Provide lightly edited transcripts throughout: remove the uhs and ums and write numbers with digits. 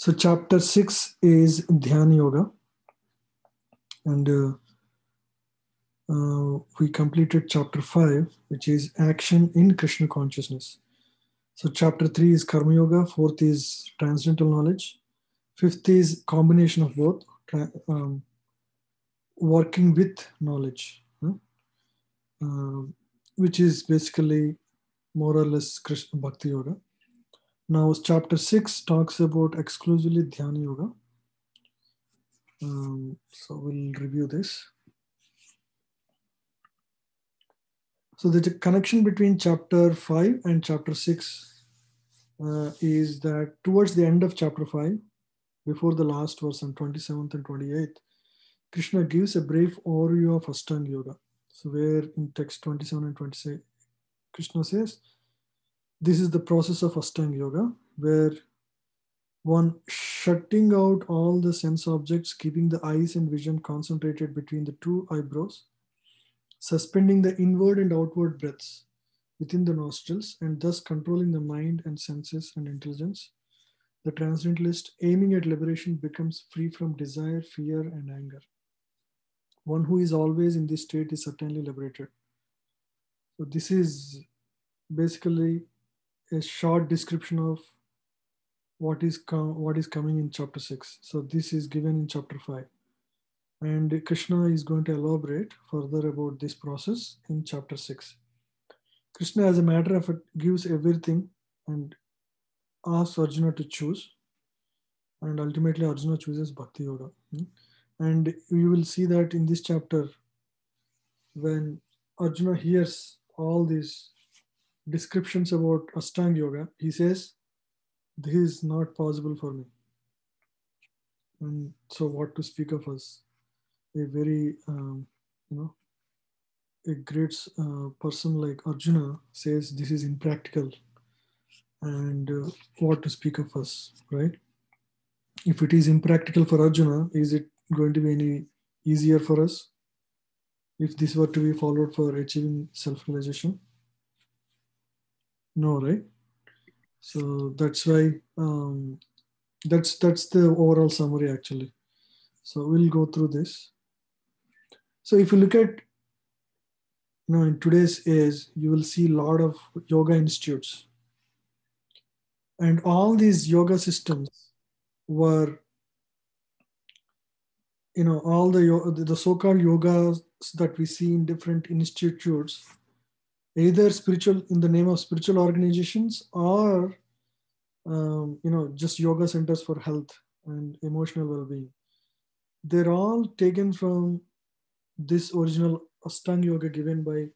So chapter 6 is Dhyana Yoga, and we completed chapter 5, which is action in Krishna consciousness. So chapter 3 is Karma Yoga, fourth is transcendental knowledge, fifth is combination of both, working with knowledge, which is basically more or less Krishna Bhakti Yoga. Now chapter 6 talks about exclusively Dhyana Yoga. So we'll review this. So the connection between chapter 5 and chapter 6 is that towards the end of chapter 5, before the last verse on 27th and 28th, Krishna gives a brief overview of Ashtanga Yoga. So where in text 27 and 26, Krishna says, this is the process of Ashtanga Yoga, where one shutting out all the sense objects, keeping the eyes and vision concentrated between the two eyebrows, suspending the inward and outward breaths within the nostrils, and thus controlling the mind and senses and intelligence. The transcendentalist aiming at liberation becomes free from desire, fear, and anger. One who is always in this state is certainly liberated. So this is basically a short description of what is coming in chapter 6. So this is given in chapter 5. And Krishna is going to elaborate further about this process in chapter 6. Krishna, as a matter of fact, gives everything and asks Arjuna to choose. And ultimately, Arjuna chooses Bhakti Yoga. And you will see that in this chapter, when Arjuna hears all these descriptions about Ashtanga Yoga, he says, this is not possible for me. And so what to speak of us? A very, a great person like Arjuna says this is impractical. And what to speak of us, right? If it is impractical for Arjuna, is it going to be any easier for us? If this were to be followed for achieving self-realization? No, right? So that's why that's the overall summary actually. So we'll go through this. So if you look at in today's age, you will see a lot of yoga institutes, and all these yoga systems were, all the so-called yogas that we see in different institutes, either spiritual in the name of spiritual organizations or just yoga centers for health and emotional well-being. They're all taken from this original Ashtanga Yoga given by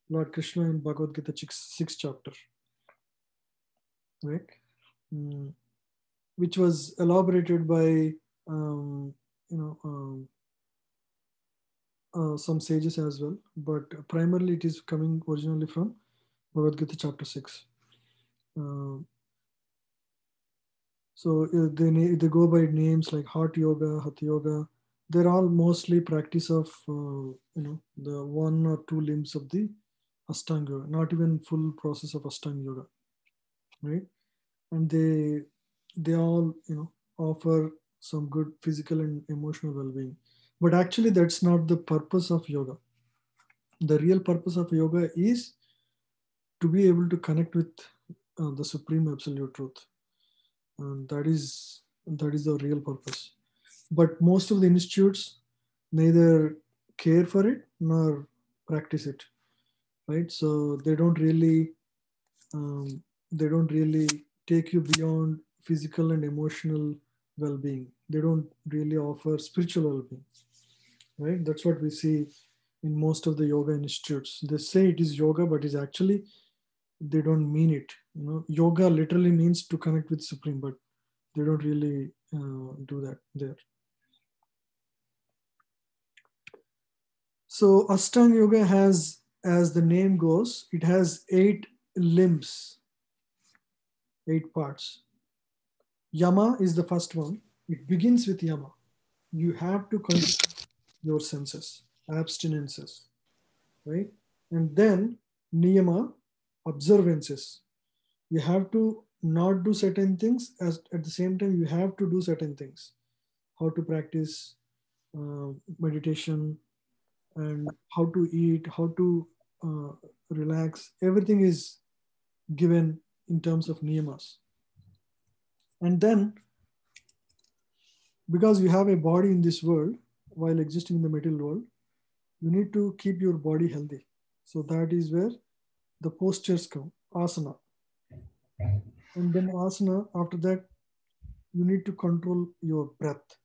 Lord Krishna in Bhagavad Gita 6th chapter, right? Which was elaborated by some sages as well, but primarily it is coming originally from Bhagavad Gita chapter 6. So they go by names like Heart Yoga, Hatha Yoga. They're all mostly practice of the one or two limbs of the Ashtanga Yoga, not even full process of Ashtanga Yoga, right? And they all offer some good physical and emotional well-being, but actually that's not the purpose of yoga. The real purpose of yoga is to be able to connect with the supreme absolute truth, and that is the real purpose. But most of the institutes neither care for it nor practice it, right? So they don't really take you beyond physical and emotional well-being. They don't really offer spiritual well-being, right? That's what we see in most of the yoga institutes. They say it is yoga, but it's actually, they don't mean it. Yoga literally means to connect with supreme, but they don't really do that there. So Ashtanga Yoga has, as the name goes, it has 8 limbs, 8 parts. Yama is the first one. It begins with Yama. You have to control your senses, abstinences, right? And then Niyama, observances. You have to not do certain things, as at the same time you have to do certain things. How to practice meditation, and how to eat, how to uh, relax. Everything is given in terms of niyamas. And then, because you have a body in this world, while existing in the material world, you need to keep your body healthy. So that is where the postures come, asana. And then asana, after that, you need to control your breath,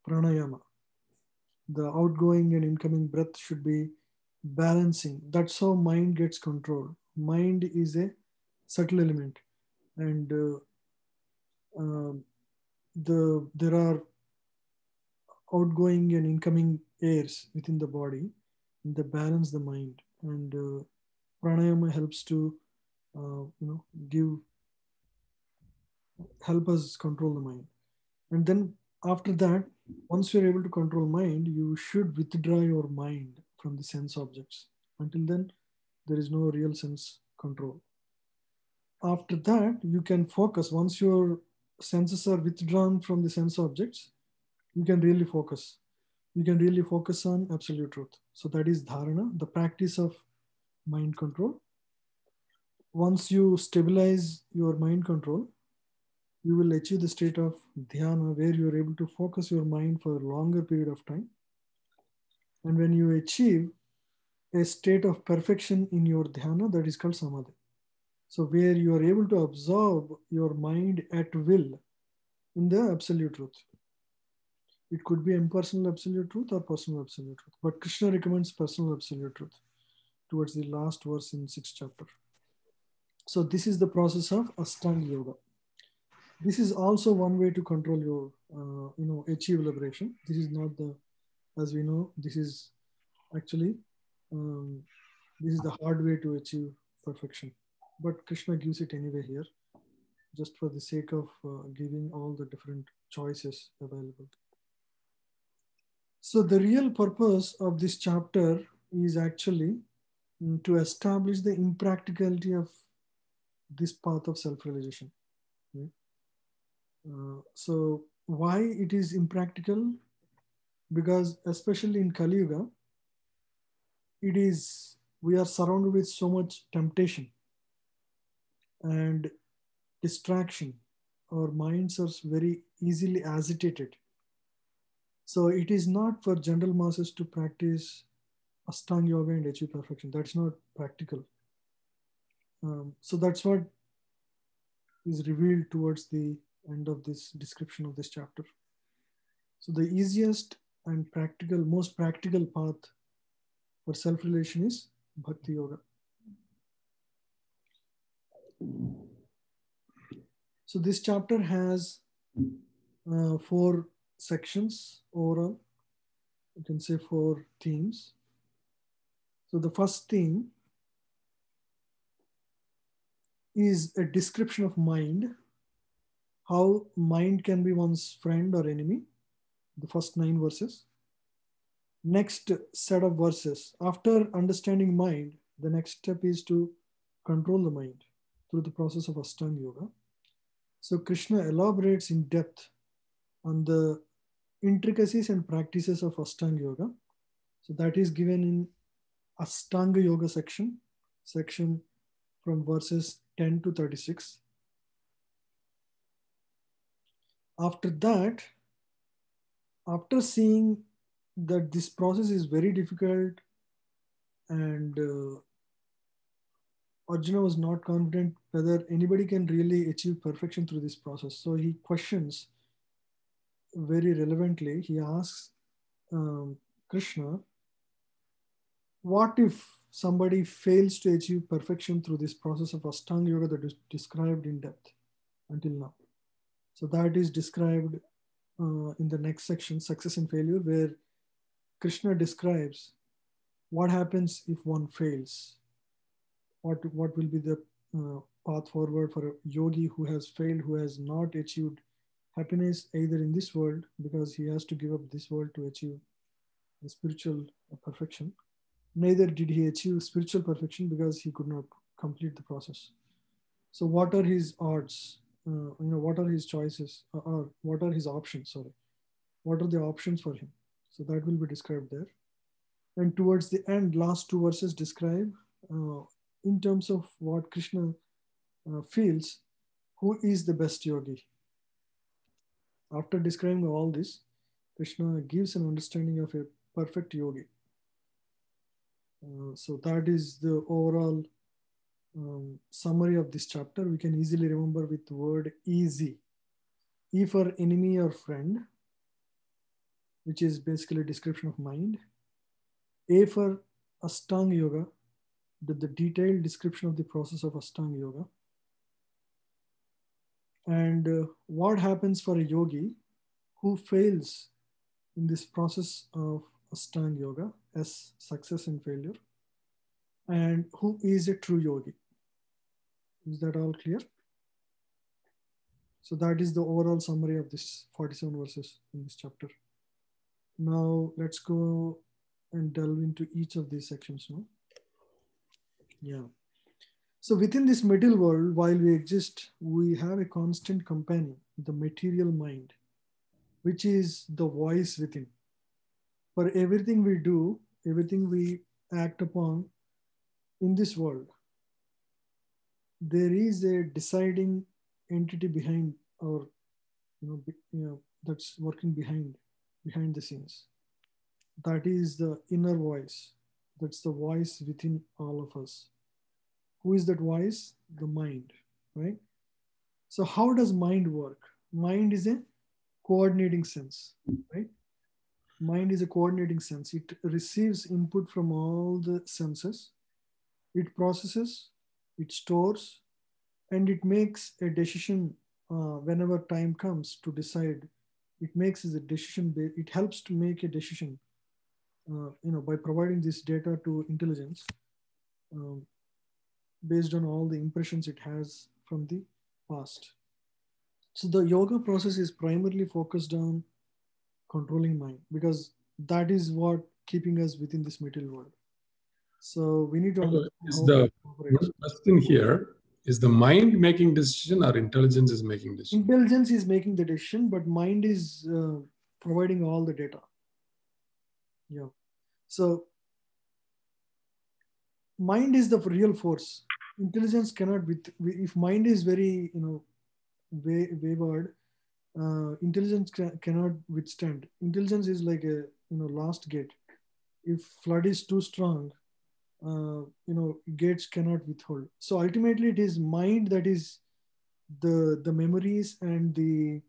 pranayama. The outgoing and incoming breath should be balancing. That's how mind gets controlled. Mind is a subtle element, and there are outgoing and incoming airs within the body, and they balance the mind. And pranayama helps to give help us control the mind. And then after that, once you're able to control mind, you should withdraw your mind from the sense objects. Until then, there is no real sense control. After that, you can focus. Once your senses are withdrawn from the sense objects, you can really focus. You can really focus on absolute truth. So that is dharana, the practice of mind control. Once you stabilize your mind control, you will achieve the state of dhyana, where you are able to focus your mind for a longer period of time. And when you achieve a state of perfection in your dhyana, that is called samadhi. So where you are able to absorb your mind at will in the absolute truth. It could be impersonal absolute truth or personal absolute truth. But Krishna recommends personal absolute truth towards the last verse in 6th chapter. So this is the process of Ashtanga Yoga. This is also one way to control your, achieve liberation. This is not the, as we know, this is actually, this is the hard way to achieve perfection. But Krishna gives it anyway here, just for the sake of giving all the different choices available. So the real purpose of this chapter is actually to establish the impracticality of this path of self-realization. Okay? So why it is impractical? Because especially in Kali Yuga, we are surrounded with so much temptation and distraction. Our minds are very easily agitated. So it is not for general masses to practice Ashtanga Yoga and achieve perfection. That's not practical. So that's what is revealed towards the end of this description of this chapter. So the easiest and practical, most practical path for self-realization is Bhakti Yoga. So this chapter has 4 sections overall. You can say 4 themes. So the first theme is a description of mind, how mind can be one's friend or enemy, the first 9 verses. Next set of verses, after understanding mind, the next step is to control the mind through the process of Ashtanga Yoga. So Krishna elaborates in depth on the intricacies and practices of Ashtanga Yoga. So that is given in Ashtanga Yoga section from verses 10 to 36. After that, after seeing that this process is very difficult and Arjuna was not confident whether anybody can really achieve perfection through this process. So he questions very relevantly. He asks Krishna, what if somebody fails to achieve perfection through this process of Ashtanga Yoga that is described in depth until now? So that is described in the next section, success and failure, where Krishna describes what happens if one fails. What will be the path forward for a yogi who has failed, who has not achieved happiness either in this world, because he has to give up this world to achieve the spiritual perfection. Neither did he achieve spiritual perfection because he could not complete the process. So what are his odds? What are his choices, or what are his options? Sorry, what are the options for him? So that will be described there. And towards the end, last two verses describe, in terms of what Krishna feels, who is the best yogi. After describing all this, Krishna gives an understanding of a perfect yogi. So that is the overall summary of this chapter. We can easily remember with the word easy. E for enemy or friend, which is basically a description of mind. A for Ashtanga Yoga, the detailed description of the process of Ashtanga Yoga. And what happens for a yogi who fails in this process of Ashtanga Yoga, as success and failure, and who is a true yogi. Is that all clear? So that is the overall summary of this 47 verses in this chapter. Now let's go and delve into each of these sections now. Yeah. So within this material world, while we exist, we have a constant companion, the material mind, which is the voice within. For everything we do, everything we act upon in this world, there is a deciding entity behind our, that's working behind the scenes. That is the inner voice. That's the voice within all of us. Who is that voice? The mind, right? So how does mind work? Mind is a coordinating sense, right? Mind is a coordinating sense. It receives input from all the senses. It processes, it stores, and it makes a decision whenever time comes to decide. It makes a decision. It helps to make a decision, by providing this data to intelligence, based on all the impressions it has from the past. So the yoga process is primarily focused on controlling mind, because that is what keeping us within this material world. So we need to understand how the question here is: the mind making decision or intelligence is making decision? Intelligence is making the decision, but mind is providing all the data. Yeah. So mind is the real force. Intelligence cannot, if mind is very, wavered, intelligence cannot withstand. Intelligence is like a, last gate. If flood is too strong, gates cannot withhold. So ultimately it is mind that is the memories and the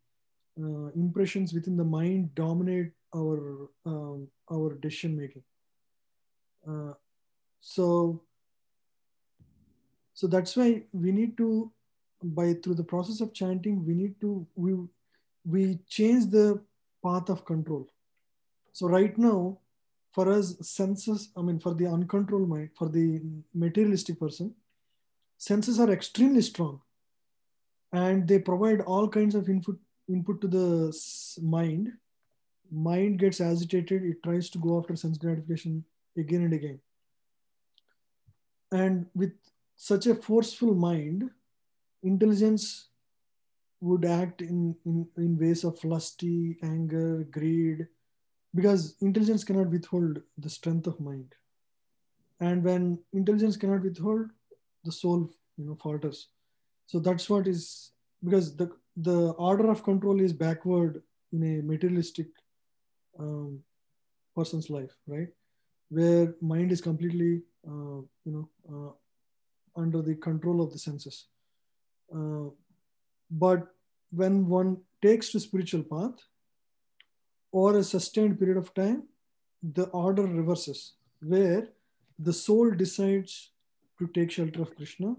impressions within the mind dominate our decision making. So that's why we need to, through the process of chanting, we change the path of control. So right now, for us, senses, for the uncontrolled mind, for the materialistic person, senses are extremely strong, and they provide all kinds of input to the mind. Mind gets agitated, it tries to go after sense gratification again and again. And with such a forceful mind, intelligence would act in ways of lusty, anger, greed, because intelligence cannot withhold the strength of mind. And when intelligence cannot withhold, the soul, falters. So that's what is, because the order of control is backward in a materialistic person's life, right? Where mind is completely, under the control of the senses. But when one takes to spiritual path, over a sustained period of time, the order reverses, where the soul decides to take shelter of Krishna,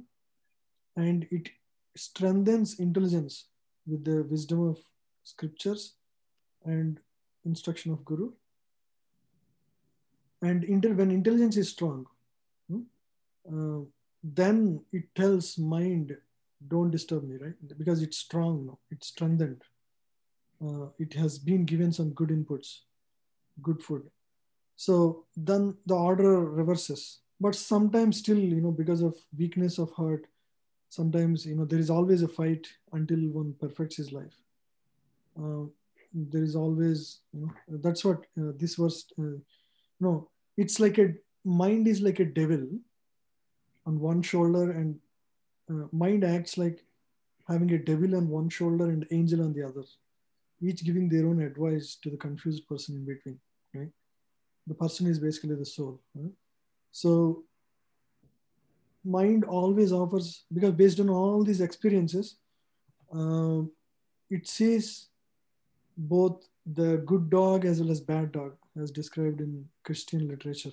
and it strengthens intelligence with the wisdom of scriptures and instruction of Guru. And when intelligence is strong, then it tells mind, don't disturb me, right? Because it's strong now, it's strengthened. It has been given some good inputs, good food. So then the order reverses. But sometimes still, because of weakness of heart, sometimes, there is always a fight until one perfects his life. There is always, that's what this verse, no, it's like a mind is like a devil on one shoulder, and mind acts like having a devil on one shoulder and angel on the other, each giving their own advice to the confused person in between, right? The person is basically the soul. Right? So mind always offers, because based on all these experiences, it sees both the good dog as well as bad dog, as described in Christian literature.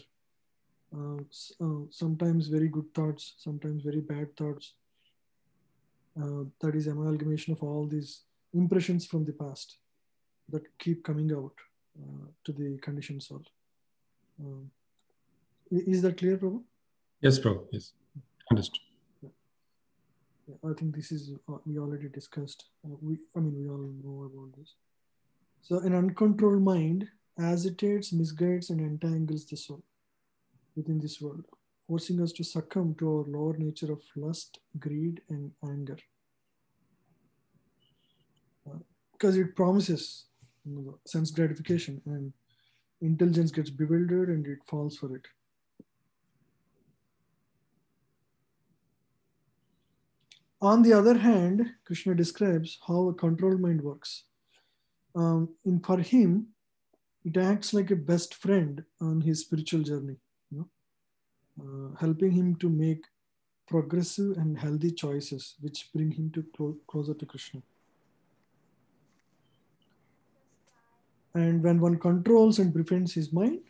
Sometimes very good thoughts, sometimes very bad thoughts. That is amalgamation of all these impressions from the past that keep coming out to the conditioned soul. Is that clear, Prabhu? Yes, Prabhu. Yes, understood. I think this is we already discussed. We all know about this. So an uncontrolled mind agitates, misguides, and entangles the soul within this world, forcing us to succumb to our lower nature of lust, greed, and anger. Because it promises sense gratification, and intelligence gets bewildered and it falls for it. On the other hand, Krishna describes how a controlled mind works. For him, it acts like a best friend on his spiritual journey, helping him to make progressive and healthy choices, which bring him to closer to Krishna. And when one controls and befriends his mind,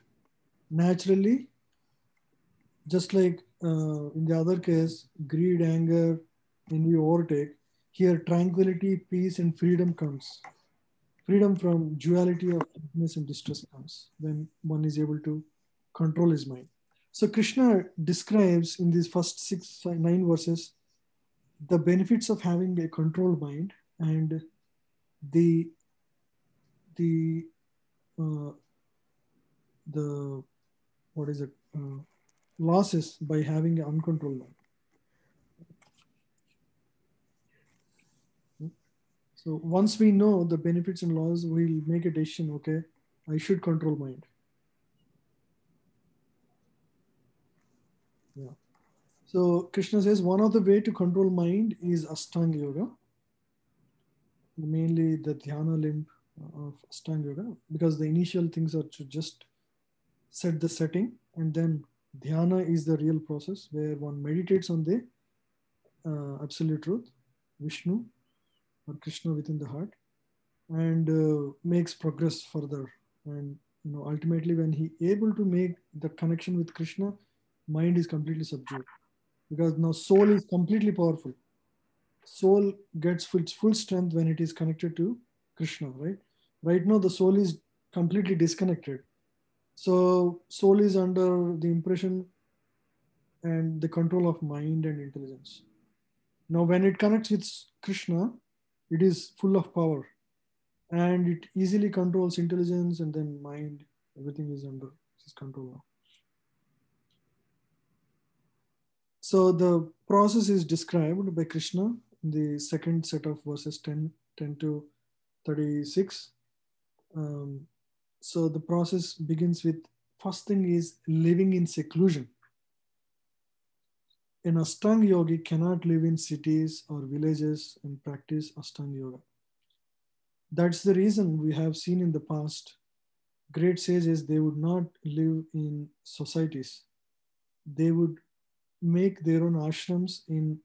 naturally, just like in the other case, greed, anger, envy overtake, here tranquility, peace, and freedom comes. Freedom from duality of happiness and distress comes when one is able to control his mind. So Krishna describes in these first 9 verses the benefits of having a controlled mind and the what is it, losses by having an uncontrolled mind. So once we know the benefits and losses, we'll make a decision, okay, I should control mind. Yeah. So Krishna says one of the way to control mind is Ashtanga Yoga, mainly the dhyana limb of Ashtanga Yoga, because the initial things are to just set the setting, and then dhyana is the real process where one meditates on the absolute truth, Vishnu or Krishna within the heart, and makes progress further. And ultimately, when he able to make the connection with Krishna, mind is completely subdued, because now soul is completely powerful. Soul gets its full strength when it is connected to Krishna, right? Right now, the soul is completely disconnected. So soul is under the impression and the control of mind and intelligence. Now, when it connects with Krishna, it is full of power, and it easily controls intelligence and then mind. Everything is under his control now. So the process is described by Krishna in the second set of verses 10 to 36. So the process begins with, first thing is living in seclusion. An Ashtanga yogi cannot live in cities or villages and practice Ashtanga yoga. That's the reason we have seen in the past great sages, they would not live in societies. They would make their own ashrams in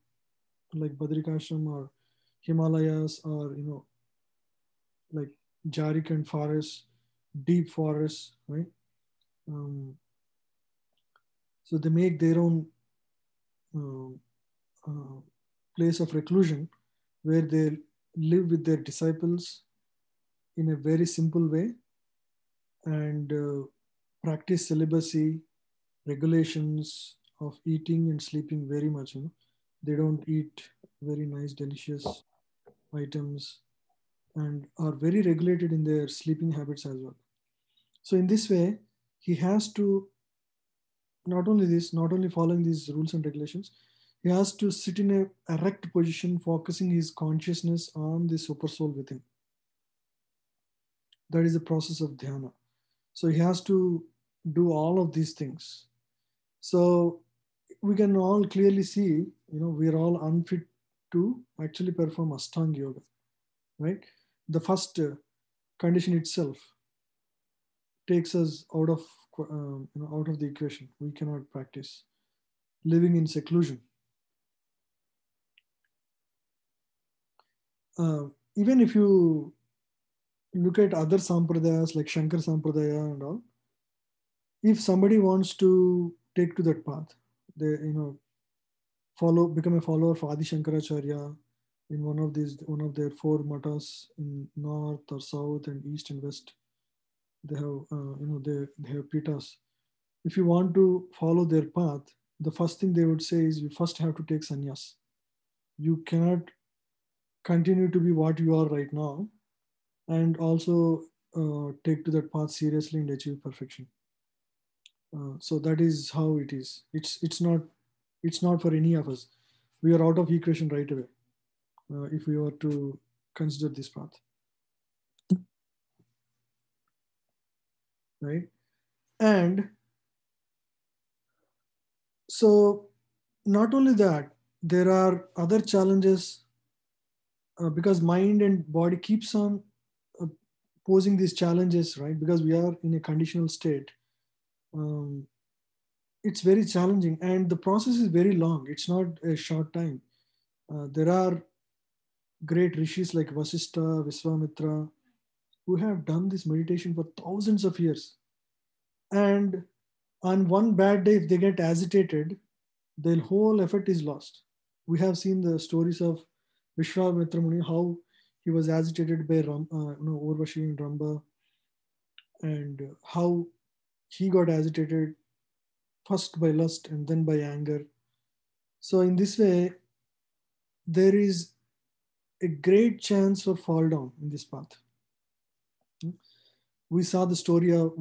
like Badrikashram or Himalayas, or like Jharkhand forests, deep forests, right? So they make their own place of reclusion where they live with their disciples in a very simple way and practice celibacy, regulations of eating and sleeping very much. They don't eat very nice, delicious items and are very regulated in their sleeping habits as well. So in this way, he has to not only following these rules and regulations, He has to sit in a erect position, focusing his consciousness on the super soul within. That is the process of dhyana. So he has to do all of these things. So we can all clearly see, we are all unfit to actually perform Ashtanga yoga, right? The first condition itself takes us out of out of the equation. We cannot practice living in seclusion. Even if you look at other sampradayas like Shankar Sampradaya and all, if somebody wants to take to that path, they become a follower of Adi Shankaracharya in one of their four matas in north or south and east and west. They have they have pitas. If you want to follow their path, the first thing they would say is you first have to take sannyas. You cannot continue to be what you are right now and also take to that path seriously and achieve perfection. So that is how it is. It's not for any of us. We are out of equation right away if we were to consider this path, right? And so not only that, there are other challenges because mind and body keeps on posing these challenges, right? Because we are in a conditional state. It's very challenging and the process is very long. It's not a short time. There are great rishis like Vasishtha, Viswamitra, who have done this meditation for thousands of years. And on one bad day, if they get agitated, their whole effort is lost. We have seen the stories of Vishwamitra Muni, how he was agitated by Urvashi and Ramba, and how he got agitated first by lust and then by anger. So in this way, there is a great chance for fall down in this path. We heard the story of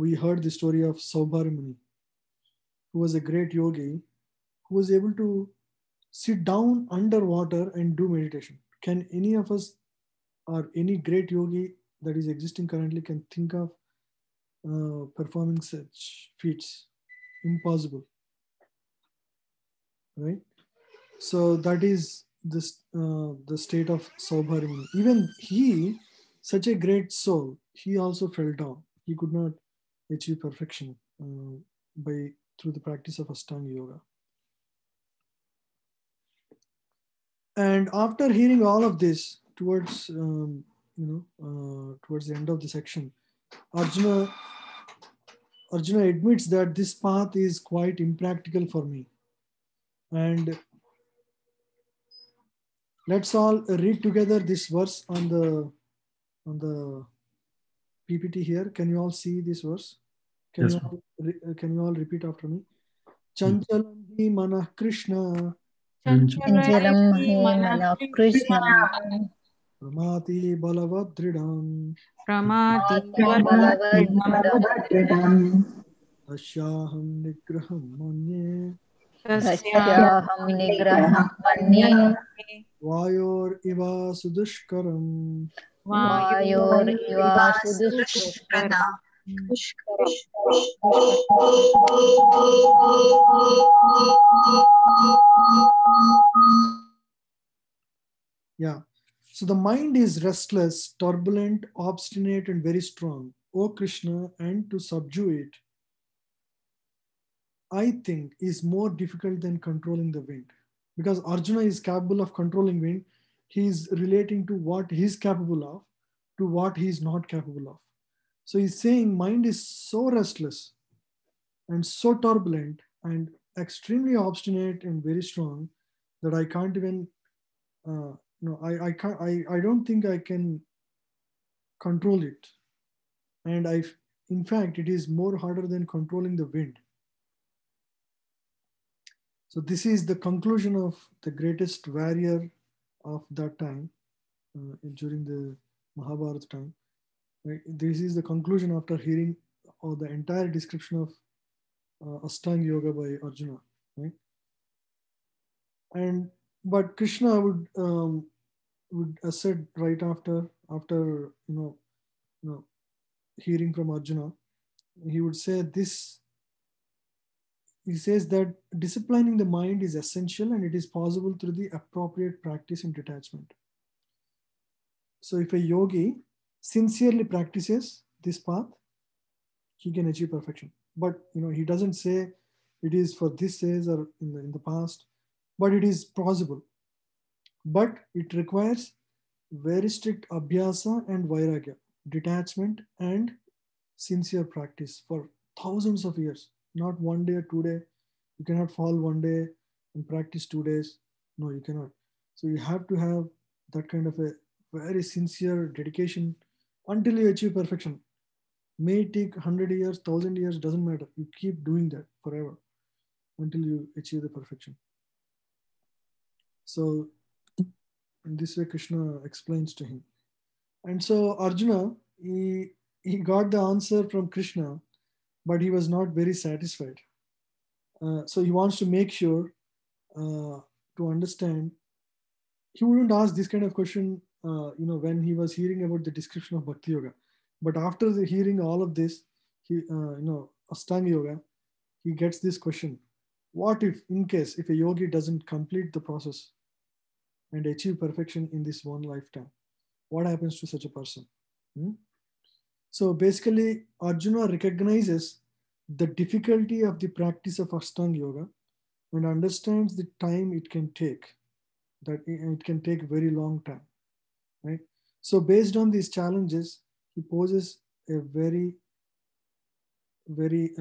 Saubhari Muni, who was a great yogi, who was able to sit down underwater and do meditation. Can any of us or any great yogi that is existing currently can think of performing such feats? Impossible, right? So that is the state of Saubhari Muni. Even he, such a great soul, he also fell down. He could not achieve perfection through the practice of Ashtanga yoga. And after hearing all of this, towards towards the end of the section, Arjuna admits that this path is quite impractical for me. And let's all read together this verse on the PPT here. Can you all see this verse? Can you all repeat after me? Chanchalam hi manah Krishna. Chanchalam hi manah Krishna. Pramati balavadridam. Pramati balavadridam. Tasyaham nigraham manye. Tasyaham nigraham manye. Vayor iva sudushkaram. Vayor iva sudushkaram. Yeah. So the mind is restless, turbulent, obstinate, and very strong. O Krishna, and to subdue it, I think, is more difficult than controlling the wind. Because Arjuna is capable of controlling wind, he is relating to what he is capable of to what he is not capable of. So he's saying mind is so restless and so turbulent and extremely obstinate and very strong that I can't even I don't think I can control it. And in fact, it is more harder than controlling the wind. So this is the conclusion of the greatest warrior of that time during the Mahabharata time. Right? This is the conclusion after hearing the entire description of Ashtanga Yoga by Arjuna. Right? But Krishna would assert right after hearing from Arjuna, he would say this. He says that disciplining the mind is essential and it is possible through the appropriate practice and detachment. So if a yogi sincerely practices this path, he can achieve perfection. But he doesn't say it is for this age or in the past, but it is possible. But it requires very strict abhyasa and vairagya, detachment and sincere practice for thousands of years, not one day or 2 days. You cannot fall one day and practice 2 days. No, you cannot. So you have to have that kind of a very sincere dedication until you achieve perfection. May take 100 years, 1,000 years, doesn't matter. You keep doing that forever until you achieve the perfection. So in this way, Krishna explains to him. And so Arjuna, he got the answer from Krishna, but he was not very satisfied. So he wants to make sure to understand. He wouldn't ask this kind of question, when he was hearing about the description of Bhakti Yoga. But after hearing all of this, Ashtanga Yoga, he gets this question: what if, in case, if a yogi doesn't complete the process and achieve perfection in this one lifetime? What happens to such a person? So basically, Arjuna recognizes the difficulty of the practice of Ashtanga Yoga and understands the time it can take, that it can take very long time, right? So based on these challenges, he poses a very, very,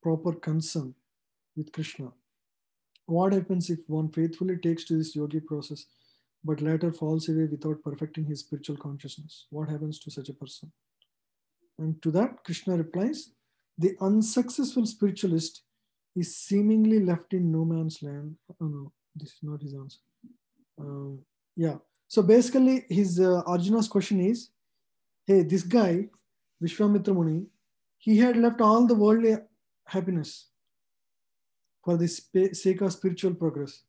proper concern with Krishna. What happens if one faithfully takes to this yogi process, but later falls away without perfecting his spiritual consciousness? What happens to such a person? And to that, Krishna replies, the unsuccessful spiritualist is seemingly left in no man's land. Oh no, this is not his answer. Yeah. So basically, his Arjuna's question is, hey, this guy, Vishwamitra Muni, he had left all the worldly happiness for the sake of spiritual progress.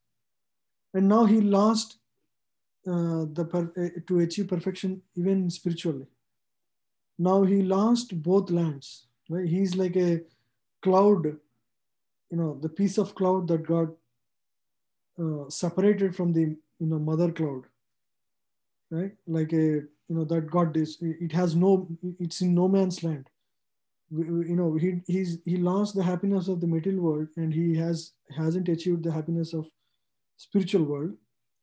And now he lost to achieve perfection even spiritually. Now he lost both lands. Right? He's like a cloud, the piece of cloud that got separated from the mother cloud, right? Like that got this. It's in no man's land. He lost the happiness of the material world, and he hasn't achieved the happiness of spiritual world.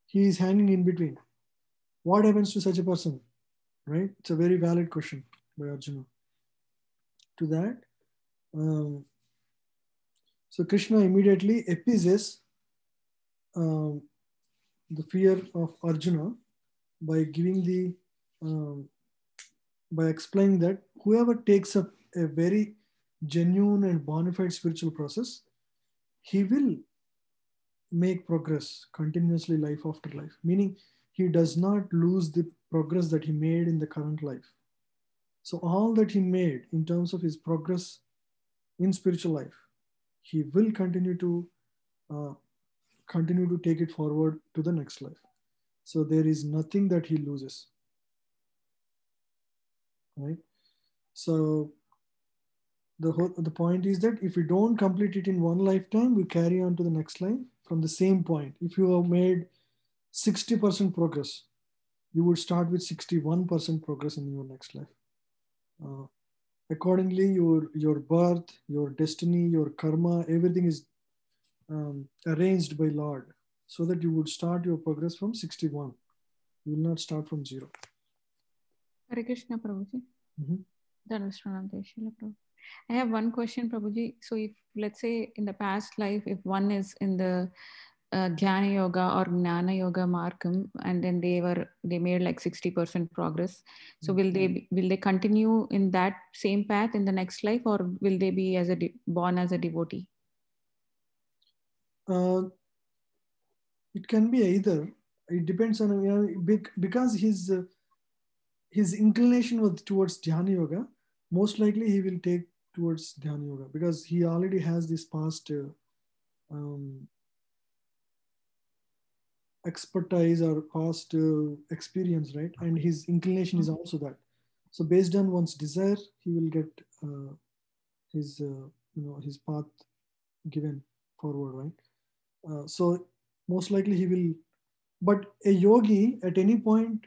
He is hanging in between. What happens to such a person? Right? It's a very valid question by Arjuna. To that, so Krishna immediately appeases the fear of Arjuna by giving by explaining that whoever takes up a very genuine and bona fide spiritual process, he will make progress continuously life after life. Meaning, he does not lose the progress that he made in the current life. So all that he made in terms of his progress in spiritual life, he will continue to take it forward to the next life. So there is nothing that he loses. Right? So the point is that if we don't complete it in one lifetime, we carry on to the next life from the same point. If you have made 60% progress, you would start with 61% progress in your next life. Accordingly, your birth, your destiny, your karma, everything is arranged by Lord, so that you would start your progress from 61. You will not start from 0. Hare Krishna, Prabhuji. I have one question, Prabhuji. So if, let's say, in the past life, if one is in the Dhyana Yoga or Jnana Yoga margam, and then they made like 60% progress, so will they continue in that same path in the next life, or will they be born as a devotee? It can be either. It depends on because his inclination was towards Dhyana Yoga. Most likely he will take towards Dhyana Yoga because he already has this past expertise or past experience, right? And his inclination is also that. So based on one's desire, he will get his his path given forward, right? So most likely he will, but a yogi at any point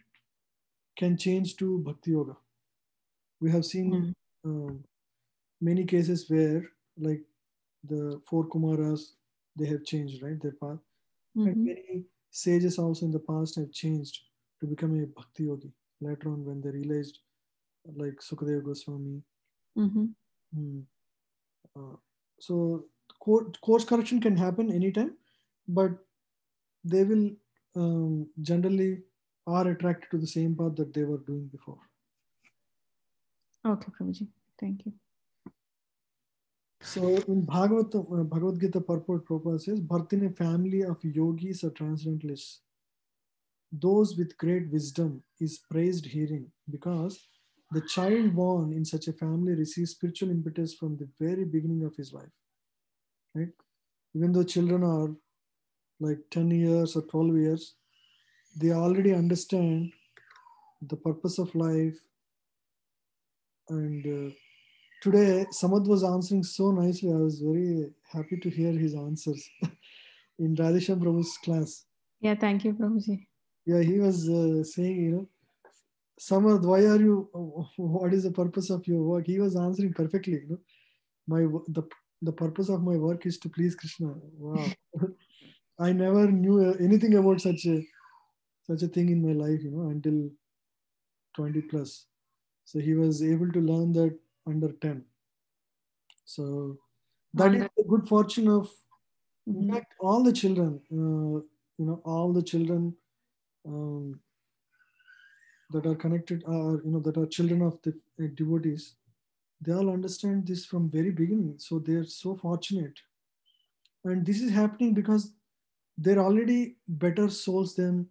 can change to bhakti yoga. We have seen many cases where, like the four Kumaras, they have changed, right, their path. And many sages also in the past have changed to become a bhakti yogi later on when they realized, like Sukadeva Goswami. So course correction can happen anytime, but they will generally are attracted to the same path that they were doing before. Okay, Prabhuji. Thank you. So in Bhagavad Gita purport, Prabhupada says, birth in a family of yogis or transcendentalists, those with great wisdom is praised herein, because the child born in such a family receives spiritual impetus from the very beginning of his life. Right? Even though children are like 10 years or 12 years, they already understand the purpose of life. And today, Samad was answering so nicely. I was very happy to hear his answers in Radhesham Prabhu's class. Yeah, thank you, Prabhuji. Yeah, he was saying, Samad, why are you, what is the purpose of your work? He was answering perfectly. The purpose of my work is to please Krishna. Wow. I never knew anything about such a thing in my life, until 20 plus. So he was able to learn that under 10. So that is the good fortune of, in fact, all the children, all the children that are connected, that are children of the devotees, they all understand this from very beginning. So they're so fortunate. And this is happening because they're already better souls than,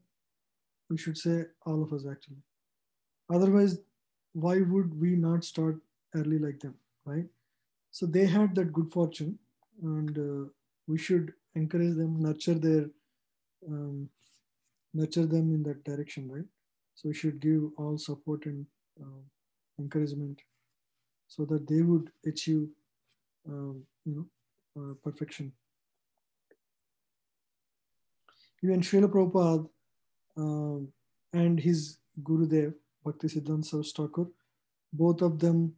we should say, all of us actually. Otherwise, why would we not start early like them, right? So they had that good fortune, and we should encourage them, nurture them in that direction, right? So we should give all support and encouragement so that they would achieve, perfection. Even Srila Prabhupada and his Gurudev, Bhaktisiddhanta Saraswati Thakur, both of them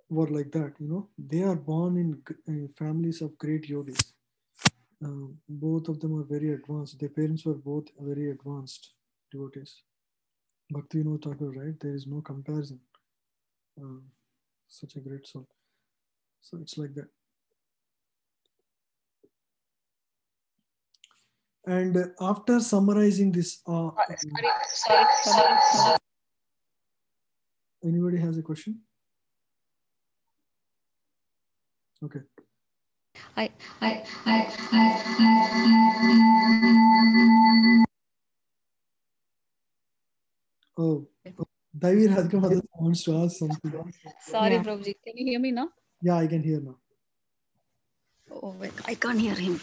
were like that. They are born in families of great yogis. Both of them are very advanced. Their parents were both very advanced devotees. Bhaktivinoda Thakur, right? There is no comparison. Such a great soul. So it's like that. And after summarizing this, sorry. Anybody has a question? Okay. Oh, Davi Radhika wants to ask something. Sorry, Prabhuji. Can you hear me now? Yeah, I can hear now. Oh, wait, I can't hear him.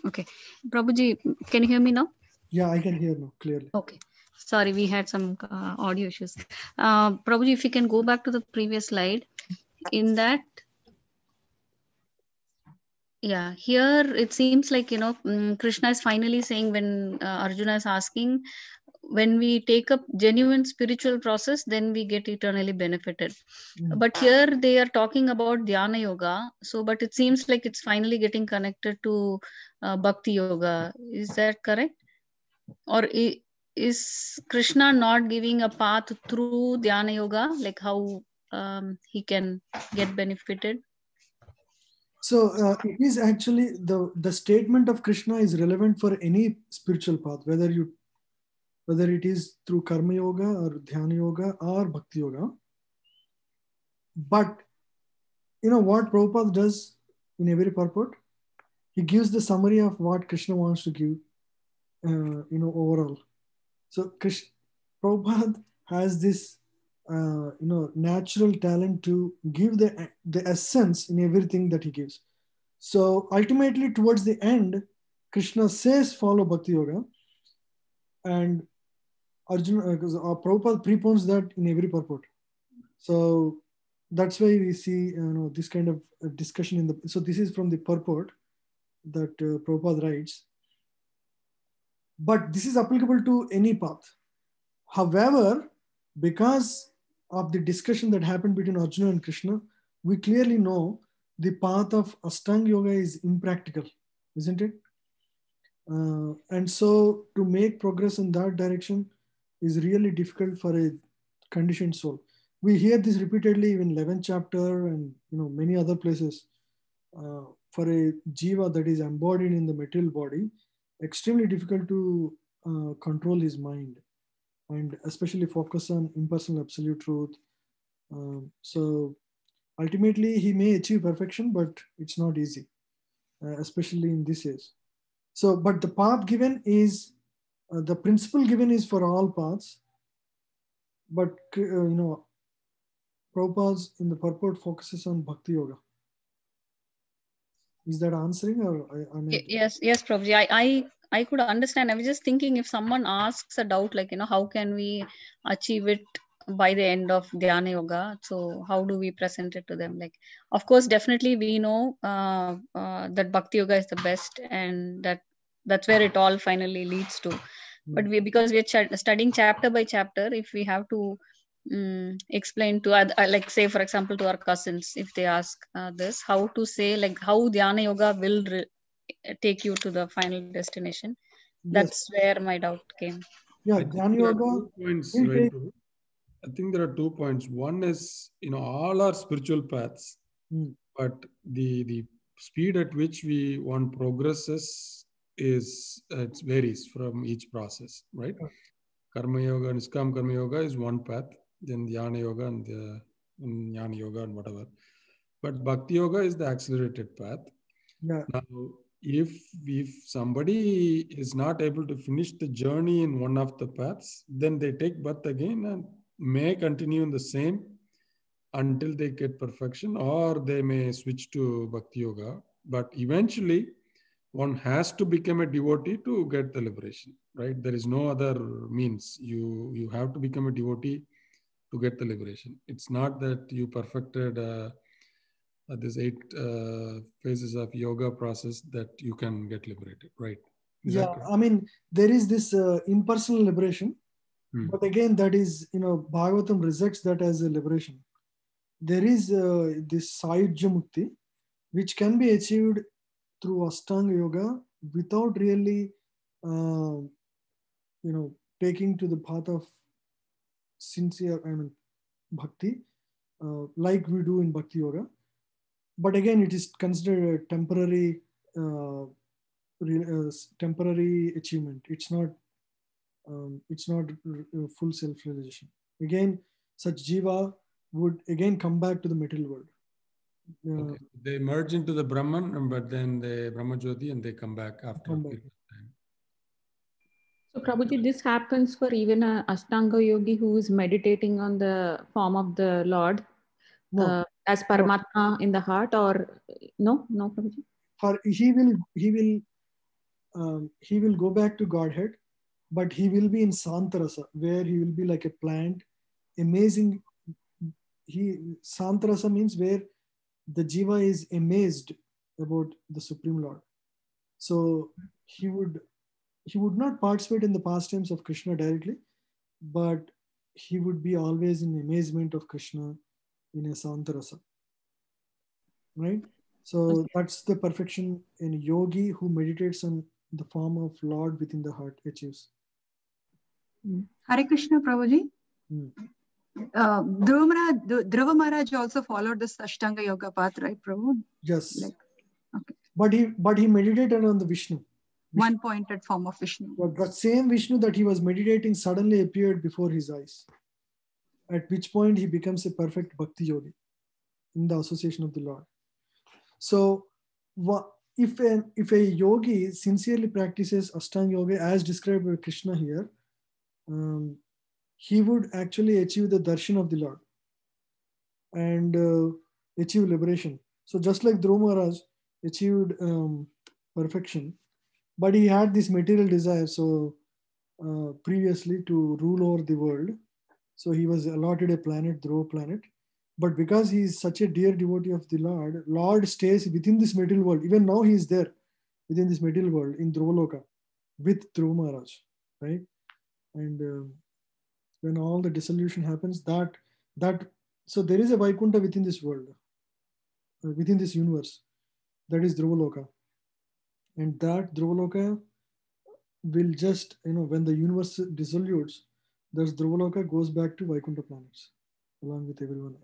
Okay. Prabhuji, can you hear me now? Yeah, I can hear now clearly. Okay. Sorry, we had some audio issues. Prabhuji, if you can go back to the previous slide. In that, yeah, here it seems like, Krishna is finally saying when Arjuna is asking, when we take up genuine spiritual process, then we get eternally benefited. But here they are talking about dhyana yoga. So, but it seems like it's finally getting connected to bhakti yoga. Is that correct? Or is Krishna not giving a path through dhyana yoga, like how he can get benefited? So it is actually the statement of Krishna is relevant for any spiritual path, whether it is through karma yoga or dhyana yoga or bhakti yoga. But what Prabhupada does in every purport, he gives the summary of what Krishna wants to give, overall. So Prabhupada has this, natural talent to give the essence in everything that he gives. So ultimately, towards the end, Krishna says follow bhakti yoga, and Arjuna, because Prabhupada prepones that in every purport. So that's why we see this kind of discussion in the. So this is from the purport that Prabhupada writes. But this is applicable to any path. However, because of the discussion that happened between Arjuna and Krishna, we clearly know the path of Ashtanga Yoga is impractical, isn't it? And so to make progress in that direction is really difficult for a conditioned soul. We hear this repeatedly in 11th chapter and many other places. For a jiva that is embodied in the material body, extremely difficult to control his mind and especially focus on impersonal absolute truth. So ultimately he may achieve perfection, but it's not easy, especially in this age. So, but the path given is, the principle given is for all paths, but Prabhupada's in the purport focuses on Bhakti Yoga. Is that answering, or Yes, Prabhuji. I could understand. I was just thinking, if someone asks a doubt like, how can we achieve it by the end of Dhyana Yoga? So how do we present it to them? Like, of course, definitely we know that Bhakti Yoga is the best, and that's where it all finally leads to. But because we're studying chapter by chapter, if we have to explain to like, say for example, to our cousins, if they ask this, how to say, like, how Dhyana Yoga will take you to the final destination. That's where my doubt came. Yeah, Dhyana Yoga. I think there are 2 points. One is, all are spiritual paths, but the speed at which one progresses it varies from each process, right? Karma Yoga and Niskam Karma Yoga is one path, then Dhyana Yoga and Jnana Yoga and whatever. But Bhakti Yoga is the accelerated path. Yeah. Now, if somebody is not able to finish the journey in one of the paths, then they take birth again and may continue in the same until they get perfection, or they may switch to Bhakti Yoga. But eventually, one has to become a devotee to get the liberation, right? There is no other means. You have to become a devotee to get the liberation. It's not that you perfected these 8 phases of yoga process that you can get liberated, right? I mean, there is this impersonal liberation, but again, that is, Bhagavatam rejects that as a liberation. There is this Sayujya Mukti, which can be achieved through Ashtanga Yoga without really, taking to the path of sincere, bhakti, like we do in Bhakti Yoga. But again, it is considered a temporary achievement. It's not full self-realization. Again, such jiva would again come back to the material world. Okay. They merge into the Brahman, but then the Brahmajyoti, and they come back after a period of time. So Prabhuji, this happens for even a Ashtanga yogi who is meditating on the form of the Lord as Paramatma in the heart, or no, Prabhuji? He will go back to Godhead, but he will be in Santarasa, where he will be like a plant, amazing. Santarasa means where the jiva is amazed about the Supreme Lord. So he would not participate in the pastimes of Krishna directly, but he would be always in amazement of Krishna in a Santarasa. Right? So that's the perfection in yogi who meditates on the form of Lord within the heart achieves. Hare Krishna, Prabhuji. Dhruva Maharaj also followed this Ashtanga Yoga path, right, Prabhu? Yes. Okay. But he meditated on the Vishnu. One-pointed form of Vishnu. But the same Vishnu that he was meditating suddenly appeared before his eyes, at which point he becomes a perfect bhakti yogi in the association of the Lord. So if a yogi sincerely practices Ashtanga Yoga as described by Krishna here, he would actually achieve the darshan of the Lord and achieve liberation. So just like Dhruva Maharaj achieved perfection, but he had this material desire. So previously to rule over the world. So he was allotted a planet, Dhruva planet. But because he is such a dear devotee of the Lord, Lord stays within this material world. Even now he is there within this material world in Dhruvaloka with Dhruva Maharaj, right? And when all the dissolution happens, so there is a Vaikuntha within this world, within this universe, that is Dhruvaloka. And that Dhruvaloka will just, when the universe dissolutes, thus Dhruvaloka goes back to Vaikuntha planets along with everyone,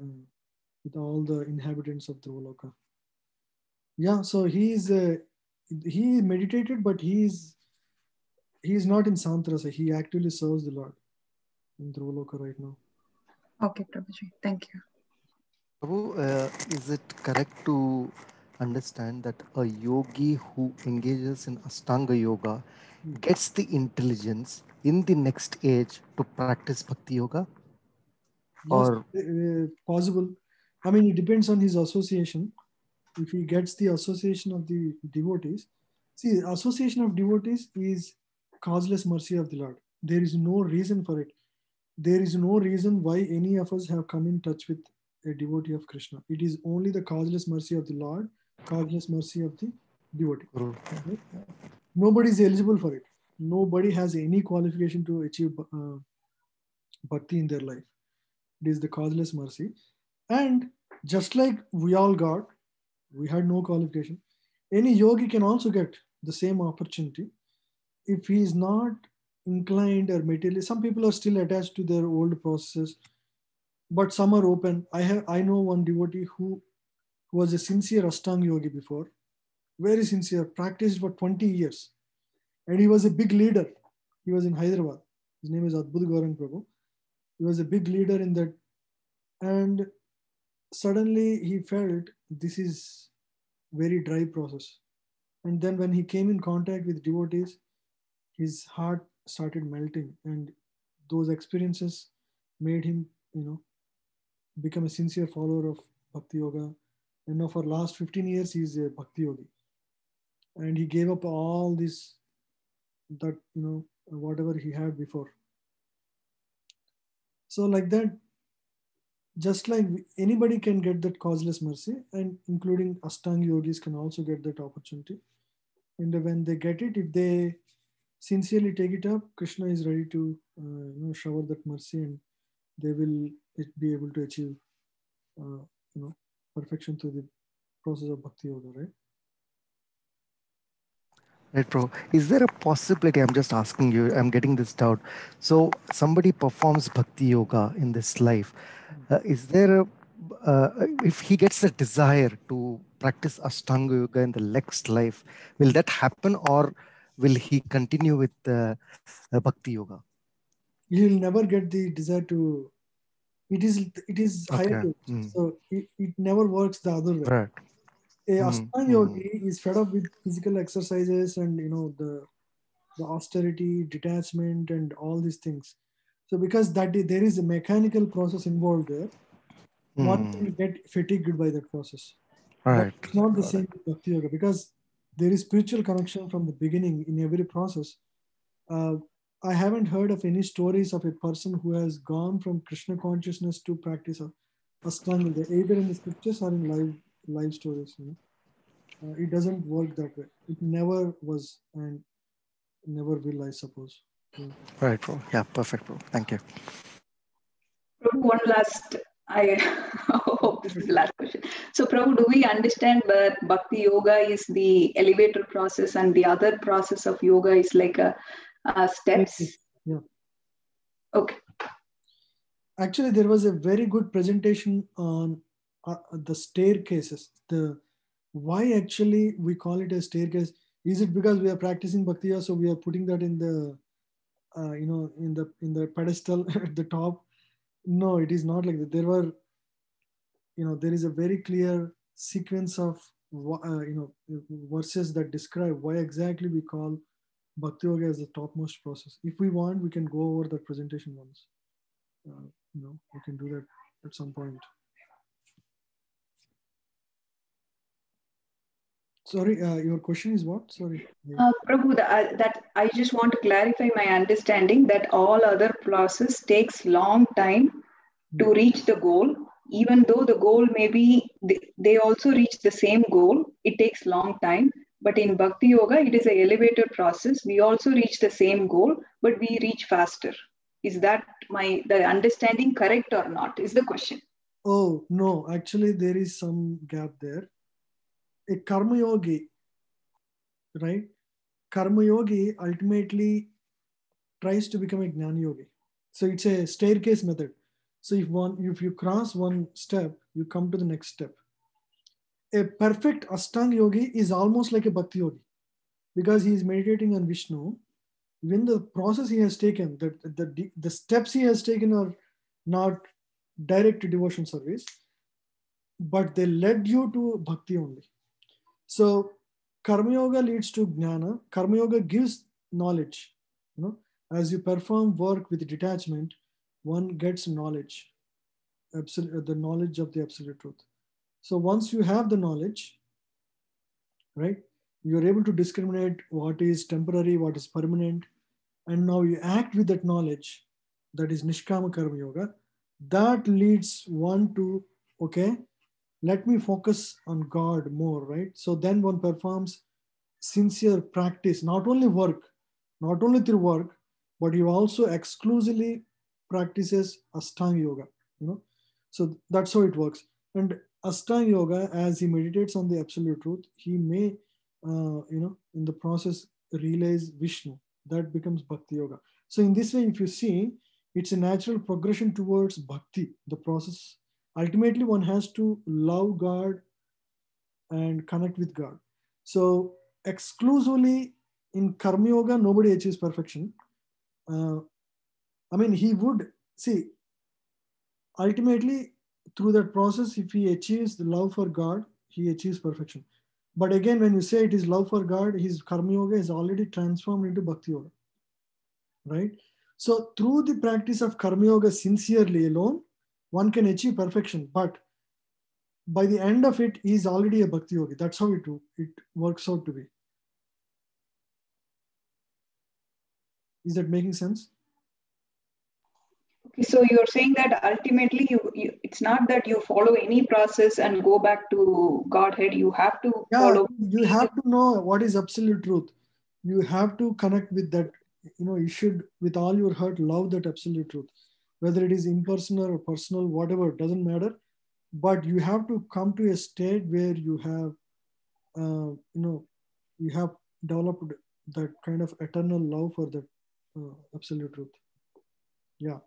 with all the inhabitants of Dhruvaloka. Yeah, so he meditated, but he is not in Santrasa. He actually serves the Lord in Dhruvaloka right now. Okay, Prabhuji. Thank you. Prabhu, is it correct to understand that a yogi who engages in Ashtanga Yoga gets the intelligence in the next age to practice Bhakti Yoga? Yes, Or possible. I mean, it depends on his association. If he gets the association of the devotees, see, association of devotees is causeless mercy of the Lord. There is no reason for it. There is no reason why any of us have come in touch with a devotee of Krishna. It is only the causeless mercy of the Lord, causeless mercy of the devotee. Right? Nobody is eligible for it. Nobody has any qualification to achieve bhakti in their life. It is the causeless mercy. And just like we all got, we had no qualification. Any yogi can also get the same opportunity if he is not inclined or materially. Some people are still attached to their old processes, but some are open. I know one devotee who was a sincere Ashtanga yogi before, very sincere, practiced for 20 years. And he was a big leader. He was in Hyderabad. His name is Adbhuta Gaurang Prabhu. He was a big leader in that. And suddenly he felt this is very dry process. And then when he came in contact with devotees, his heart started melting. And those experiences made him, become a sincere follower of Bhakti Yoga. And now for last 15 years, he is a Bhakti Yogi. And he gave up all this, that, whatever he had before. So like that, just like anybody can get that causeless mercy, and including Ashtanga yogis can also get that opportunity. And when they get it, if they sincerely take it up, Krishna is ready to shower that mercy, and they will be able to achieve perfection through the process of Bhakti Yoga, right? Right, bro. Is there a possibility? I'm just asking you, I'm getting this doubt. So, somebody performs Bhakti Yoga in this life. Is there if he gets the desire to practice Ashtanga Yoga in the next life, will that happen, or will he continue with Bhakti Yoga? He'll never get the desire to. It is higher. Okay. So it never works the other way. Right. A Ashtanga yogi is fed up with physical exercises and the austerity, detachment, and all these things. So because there is a mechanical process involved there, one can get fatigued by that process. Right. But it's not the same with Bhakti Yoga, because there is spiritual connection from the beginning in every process. I haven't heard of any stories of a person who has gone from Krishna consciousness to practice Ashtanga Yoga, either in the scriptures or in live stories. It doesn't work that way. It never was and never will, I suppose. Right, bro. Yeah, perfect, bro. Thank you. Prabhu, one last, I hope this is the last question. So, Prabhu, do we understand that Bhakti Yoga is the elevator process and the other process of yoga is like a steps? Yeah. Okay. Actually, there was a very good presentation on the staircases. Why actually we call it a staircase? Is it because we are practicing Bhakti Yoga, so we are putting that in the in the pedestal at the top? No, it is not like that. There is a very clear sequence of verses that describe why exactly we call Bhakti Yoga as the topmost process. If we want, we can go over that presentation once. We can do that at some point. Sorry, your question is what? Sorry. Prabhu, that I just want to clarify my understanding that all other process takes long time to reach the goal. Even though the goal may be, they also reach the same goal, it takes long time. But in Bhakti Yoga, it is an elevated process. We also reach the same goal, but we reach faster. Is that the understanding correct or not? Is the question. Oh, no, actually there is some gap there. A karma yogi, right? Karma yogi ultimately tries to become a jnana yogi. So it's a staircase method. So if you cross one step, you come to the next step. A perfect Ashtanga yogi is almost like a bhakti yogi because he is meditating on Vishnu. When the process he has taken, the steps he has taken are not direct to devotion service, but they led you to bhakti only. So karma yoga leads to jnana. Karma yoga gives knowledge. As you perform work with detachment, one gets knowledge, the knowledge of the absolute truth. So once you have the knowledge, right, you're able to discriminate what is temporary, what is permanent, and now you act with that knowledge. That is Nishkama Karma Yoga. That leads one to, okay, let me focus on God more, right? So then one performs sincere practice, not only through work, but you also exclusively practices Ashtanga Yoga, So that's how it works. And Ashtanga Yoga, as he meditates on the absolute truth, he may, in the process, realize Vishnu. That becomes Bhakti Yoga. So in this way, if you see, it's a natural progression towards Bhakti, the process. Ultimately, one has to love God and connect with God. So exclusively in Karma Yoga, nobody achieves perfection. He would, see, ultimately through that process, if he achieves the love for God, he achieves perfection. But again, when you say it is love for God, his Karma Yoga is already transformed into Bhakti Yoga, right? So through the practice of Karma Yoga sincerely alone, one can achieve perfection. But by the end of it, he is already a Bhakti Yogi. That's how it works out to be. Is that making sense? Okay, so you're saying that ultimately it's not that you follow any process and go back to Godhead. You have to follow. You have to know what is absolute truth. You have to connect with that. You should, with all your heart, love that absolute truth. Whether it is impersonal or personal, whatever, doesn't matter. But you have to come to a state where you have, you have developed that kind of eternal love for that absolute truth. Yeah.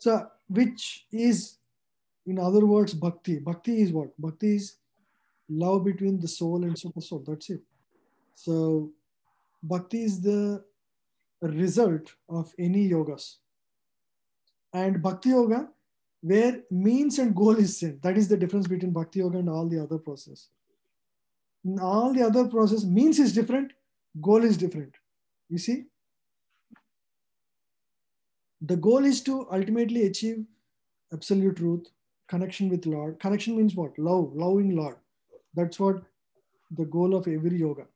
So, which is, in other words, bhakti. Bhakti is what? Bhakti is love between the soul and super soul. That's it. So, bhakti is the result of any yogas. And bhakti yoga, where means and goal is same. That is the difference between bhakti yoga and all the other process. In all the other process, means is different, goal is different. You see? The goal is to ultimately achieve absolute truth, connection with Lord. Connection means what? Love, loving Lord. That's what the goal of every yoga.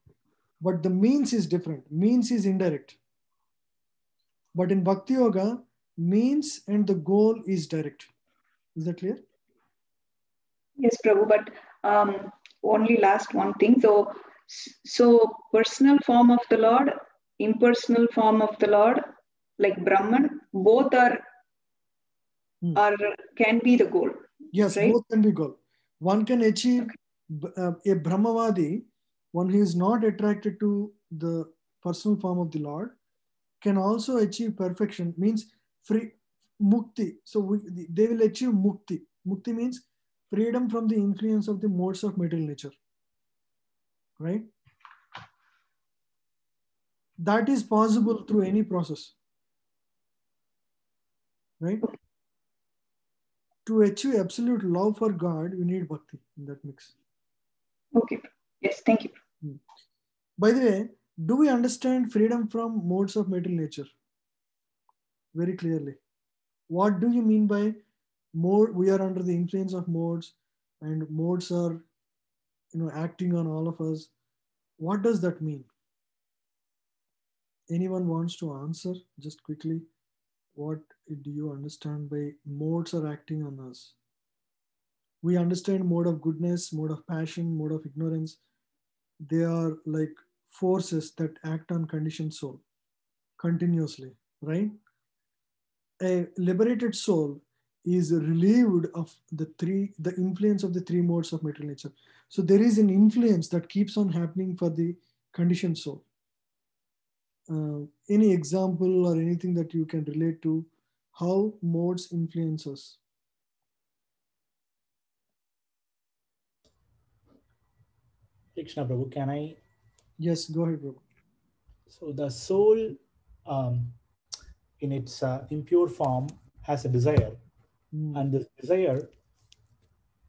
But the means is different. Means is indirect. But in Bhakti Yoga, means and the goal is direct. Is that clear? Yes, Prabhu, but only last one thing. So personal form of the Lord, impersonal form of the Lord, like Brahman, both are can be the goal. Yes, right? Both can be goal. One can achieve a Brahmavadi, one who is not attracted to the personal form of the Lord, can also achieve perfection, means free mukti. So they will achieve mukti. Mukti means freedom from the influence of the modes of material nature. Right? That is possible through any process. Right? To achieve absolute love for God, you need bhakti in that mix. Okay. Yes, thank you. By the way, do we understand freedom from modes of material nature? Very clearly. What do you mean by mode? We are under the influence of modes, and modes are, acting on all of us. What does that mean? Anyone wants to answer just quickly? What do you understand by modes are acting on us? We understand mode of goodness, mode of passion, mode of ignorance. They are like forces that act on conditioned soul continuously, right? A liberated soul is relieved of the influence of the three modes of material nature. So there is an influence that keeps on happening for the conditioned soul. Any example or anything that you can relate to how modes influence us? Krishna Prabhu, can I? Yes, go ahead, Prabhu. So the soul in its impure form has a desire, and this desire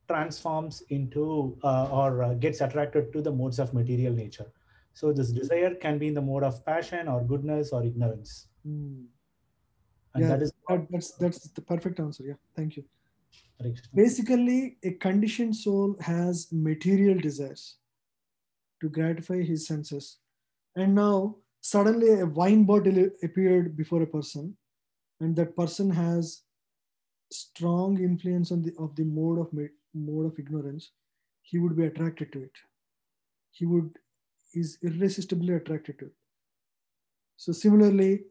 transforms into or gets attracted to the modes of material nature. So this desire can be in the mode of passion or goodness or ignorance. And Yeah, that is that's the perfect answer. Yeah, thank you. Krishna. Basically, a conditioned soul has material desires to gratify his senses. And now suddenly a wine bottle appeared before a person, and that person has strong influence on the mode of ignorance. He would be attracted to it. He is irresistibly attracted to it. So similarly,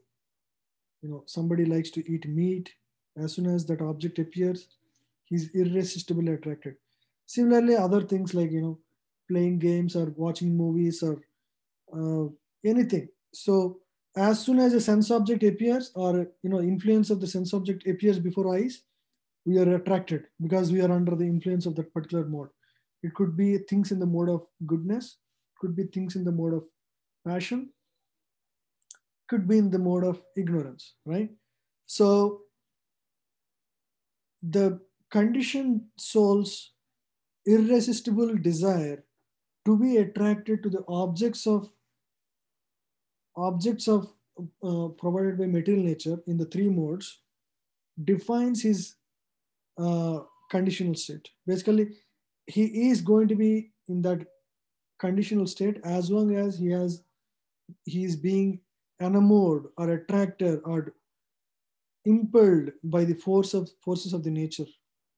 somebody likes to eat meat. As soon as that object appears, he's irresistibly attracted. Similarly, other things like playing games or watching movies or anything. So as soon as a sense object appears or influence of the sense object appears before eyes, we are attracted because we are under the influence of that particular mode. It could be things in the mode of goodness, could be things in the mode of passion, could be in the mode of ignorance, right? So the conditioned soul's irresistible desire to be attracted to the objects of provided by material nature in the three modes defines his conditional state. Basically, he is going to be in that conditional state as long as he is being enamored or attracted or impelled by the forces of the nature,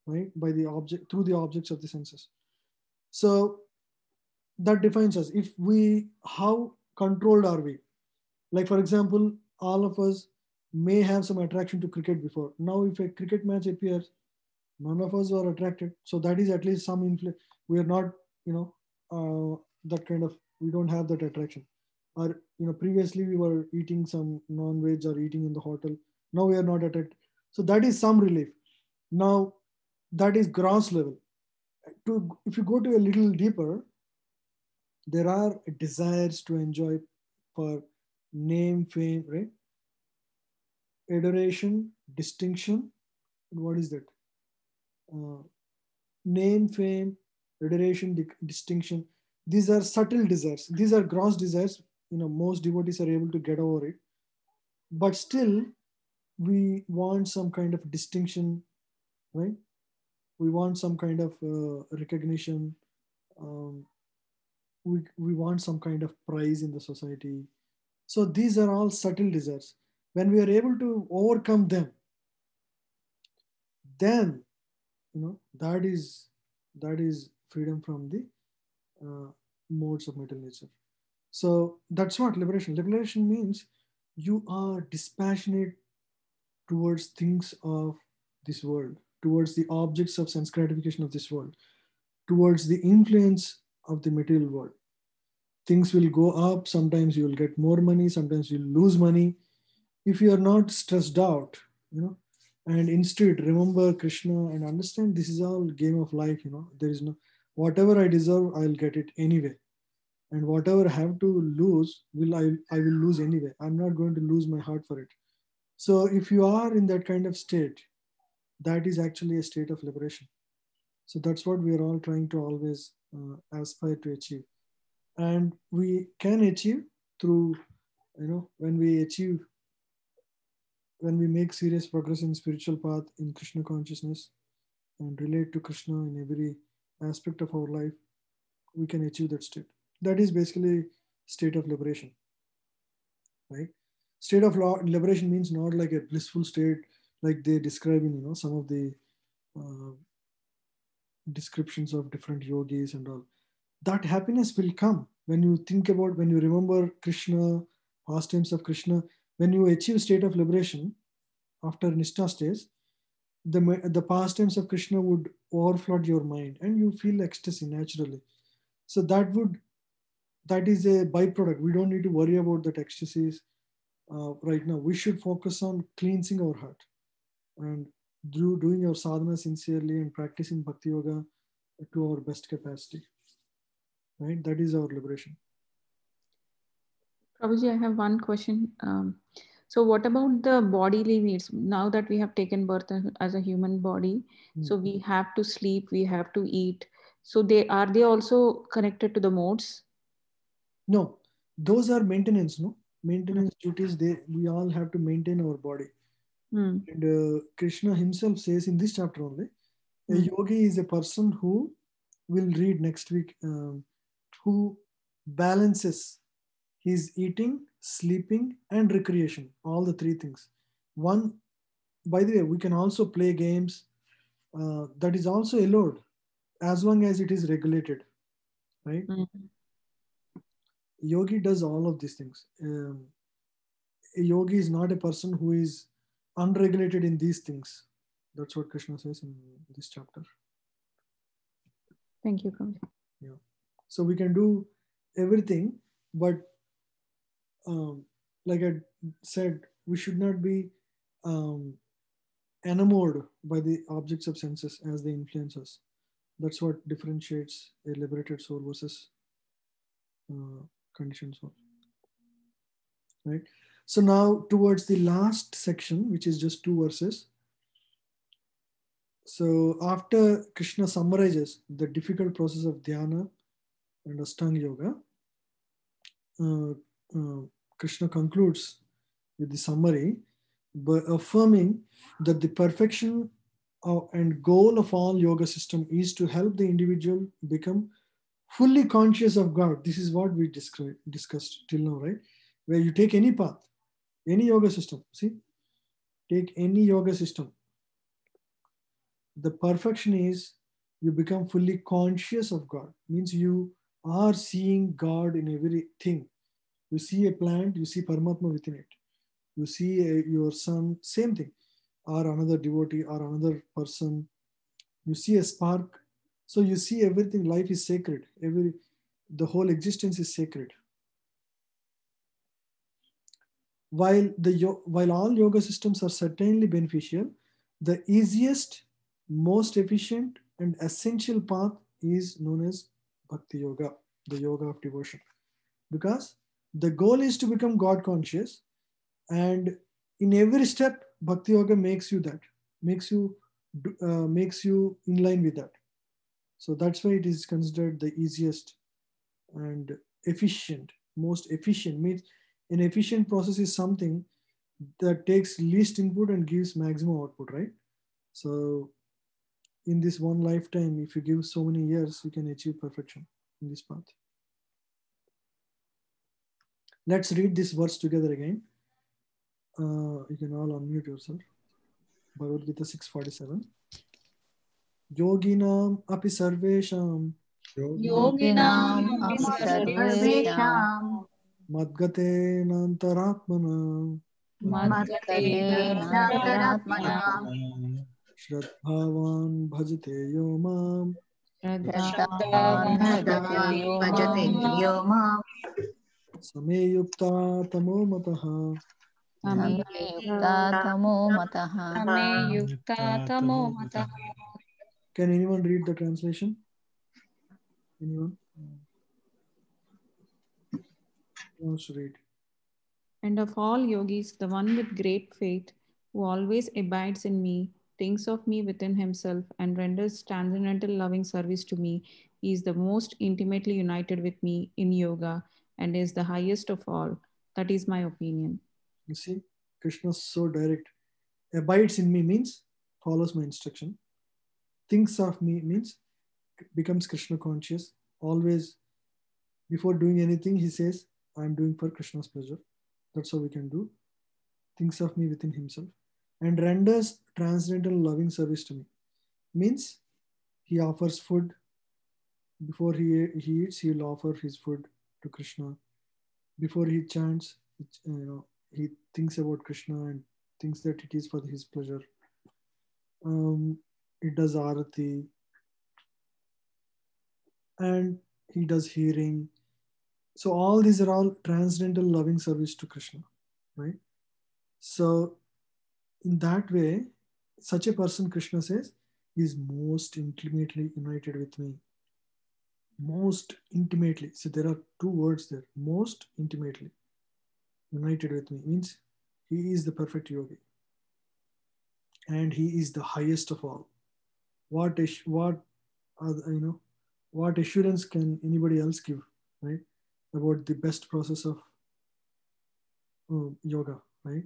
right? By the object through the objects of the senses. So that defines us. How controlled are we? Like for example, all of us may have some attraction to cricket before. Now, if a cricket match appears, none of us are attracted. So that is at least some influence. We are not, that kind of. We don't have that attraction. Or previously we were eating some non-veg or eating in the hotel. Now we are not attracted. So that is some relief. Now that is gross level. If you go to a little deeper, there are desires to enjoy for name, fame, right? Adoration, distinction. What is that? Name, fame, adoration, distinction. These are subtle desires. These are gross desires. Most devotees are able to get over it. But still, we want some kind of distinction, right? We want some kind of recognition. We want some kind of prize in the society. So these are all subtle desires. When we are able to overcome them, then that is freedom from the modes of material nature. So that's what liberation. Liberation means you are dispassionate towards things of this world, towards the objects of sense gratification of this world, towards the influence of the material world. Things will go up. Sometimes you will get more money. Sometimes you'll lose money. If you are not stressed out, and instead remember Krishna and understand this is all game of life. There is no, whatever I deserve, I'll get it anyway. And whatever I have to lose, I will lose anyway. I'm not going to lose my heart for it. So if you are in that kind of state, that is actually a state of liberation. So that's what we are all trying to always aspire to achieve. And we can achieve through, when we make serious progress in spiritual path in Krishna consciousness and relate to Krishna in every aspect of our life, we can achieve that state. That is basically state of liberation, right? State of liberation means not like a blissful state like they describe in some of the descriptions of different yogis and all. That happiness will come when you think about, when you remember Krishna, pastimes of Krishna. When you achieve state of liberation after Nishtha stage, the pastimes of Krishna would overflood your mind and you feel ecstasy naturally. So that is a byproduct. We don't need to worry about that ecstasies right now. We should focus on cleansing our heart and doing your sadhana sincerely and practicing bhakti yoga to our best capacity. Right? That is our liberation. Prabhuji, I have one question. So what about the bodily needs? Now that we have taken birth as a human body, so we have to sleep, we have to eat. So are they also connected to the modes? No, those are maintenance, no? Maintenance duties, we all have to maintain our body. And Krishna himself says in this chapter only, a yogi is a person who will read next week, who balances his eating, sleeping, and recreation, all the three things. One, by the way, we can also play games. That is also allowed as long as it is regulated, right? Yogi does all of these things. A yogi is not a person who is unregulated in these things. That's what Krishna says in this chapter. Thank you, Prabhuji. Yeah. So we can do everything, but like I said, we should not be enamored by the objects of senses as they influence us. That's what differentiates a liberated soul versus conditioned soul. Right. So now towards the last section, which is just 2 verses. So after Krishna summarizes the difficult process of dhyana and Ashtanga yoga, Krishna concludes with the summary by affirming that the perfection and goal of all yoga system is to help the individual become fully conscious of God. This is what we discussed till now, right? Where you take any path, any yoga system, take any yoga system. The perfection is you become fully conscious of God. Means you are seeing God in everything. You see a plant, you see Paramatma within it. You see your son, same thing, or another devotee or another person. You see a spark. So you see everything. Life is sacred. The whole existence is sacred. While all yoga systems are certainly beneficial, the easiest, most efficient, and essential path is known as Bhakti Yoga, the yoga of devotion. Because the goal is to become God conscious, and in every step, Bhakti Yoga makes you that, makes you in line with that. So that's why it is considered the easiest and efficient, most efficient. Means an efficient process is something that takes least input and gives maximum output, right? So in this one lifetime, if you give so many years, you can achieve perfection in this path. Let's read this verse together again. You can all unmute yourself. Bhagavad Gita 6:47. Yoginam api sarvesham. Yoginam api sarvesham. Madgate nantaratmana. Shraddhavan bhajate yomam. Sameyukta tamo mataha. Can anyone read the translation? Anyone? Who wants to read? And of all yogis, the one with great faith, who always abides in me, thinks of me within himself, and renders transcendental loving service to me, he is the most intimately united with me in yoga and is the highest of all. That is my opinion. You see, Krishna is so direct. Abides in me means follows my instruction. Thinks of me means becomes Krishna conscious, always Before doing anything, he says, I'm doing for Krishna's pleasure. That's how we can do. Thinks of me within himself. And renders transcendental loving service to me. Means he offers food. Before he eats, he will offer his food to Krishna. Before he chants, he thinks about Krishna and thinks that it is for his pleasure. It does arati. And he does hearing. So all these are all transcendental loving service to Krishna, right? So in that way, such a person, Krishna says, is most intimately united with me. Most intimately. So there are two words there. Most intimately united with me means he is the perfect yogi. And he is the highest of all. What assurance can anybody else give, right? About the best process of yoga, right?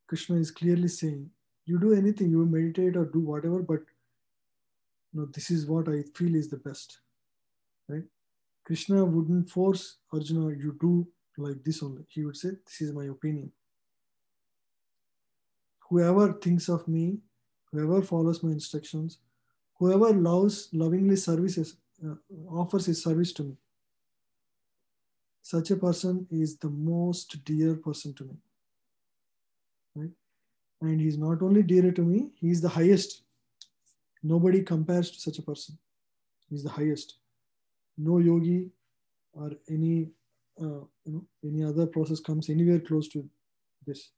Krishna is clearly saying, you do anything, you meditate or do whatever, but this is what I feel is the best, right? Krishna wouldn't force Arjuna, you do like this only. He would say, this is my opinion. Whoever thinks of me, whoever follows my instructions, whoever lovingly offers his service to me, such a person is the most dear person to me, right? And he's not only dear to me, he's the highest. Nobody compares to such a person. He's the highest. No yogi or any other process comes anywhere close to this.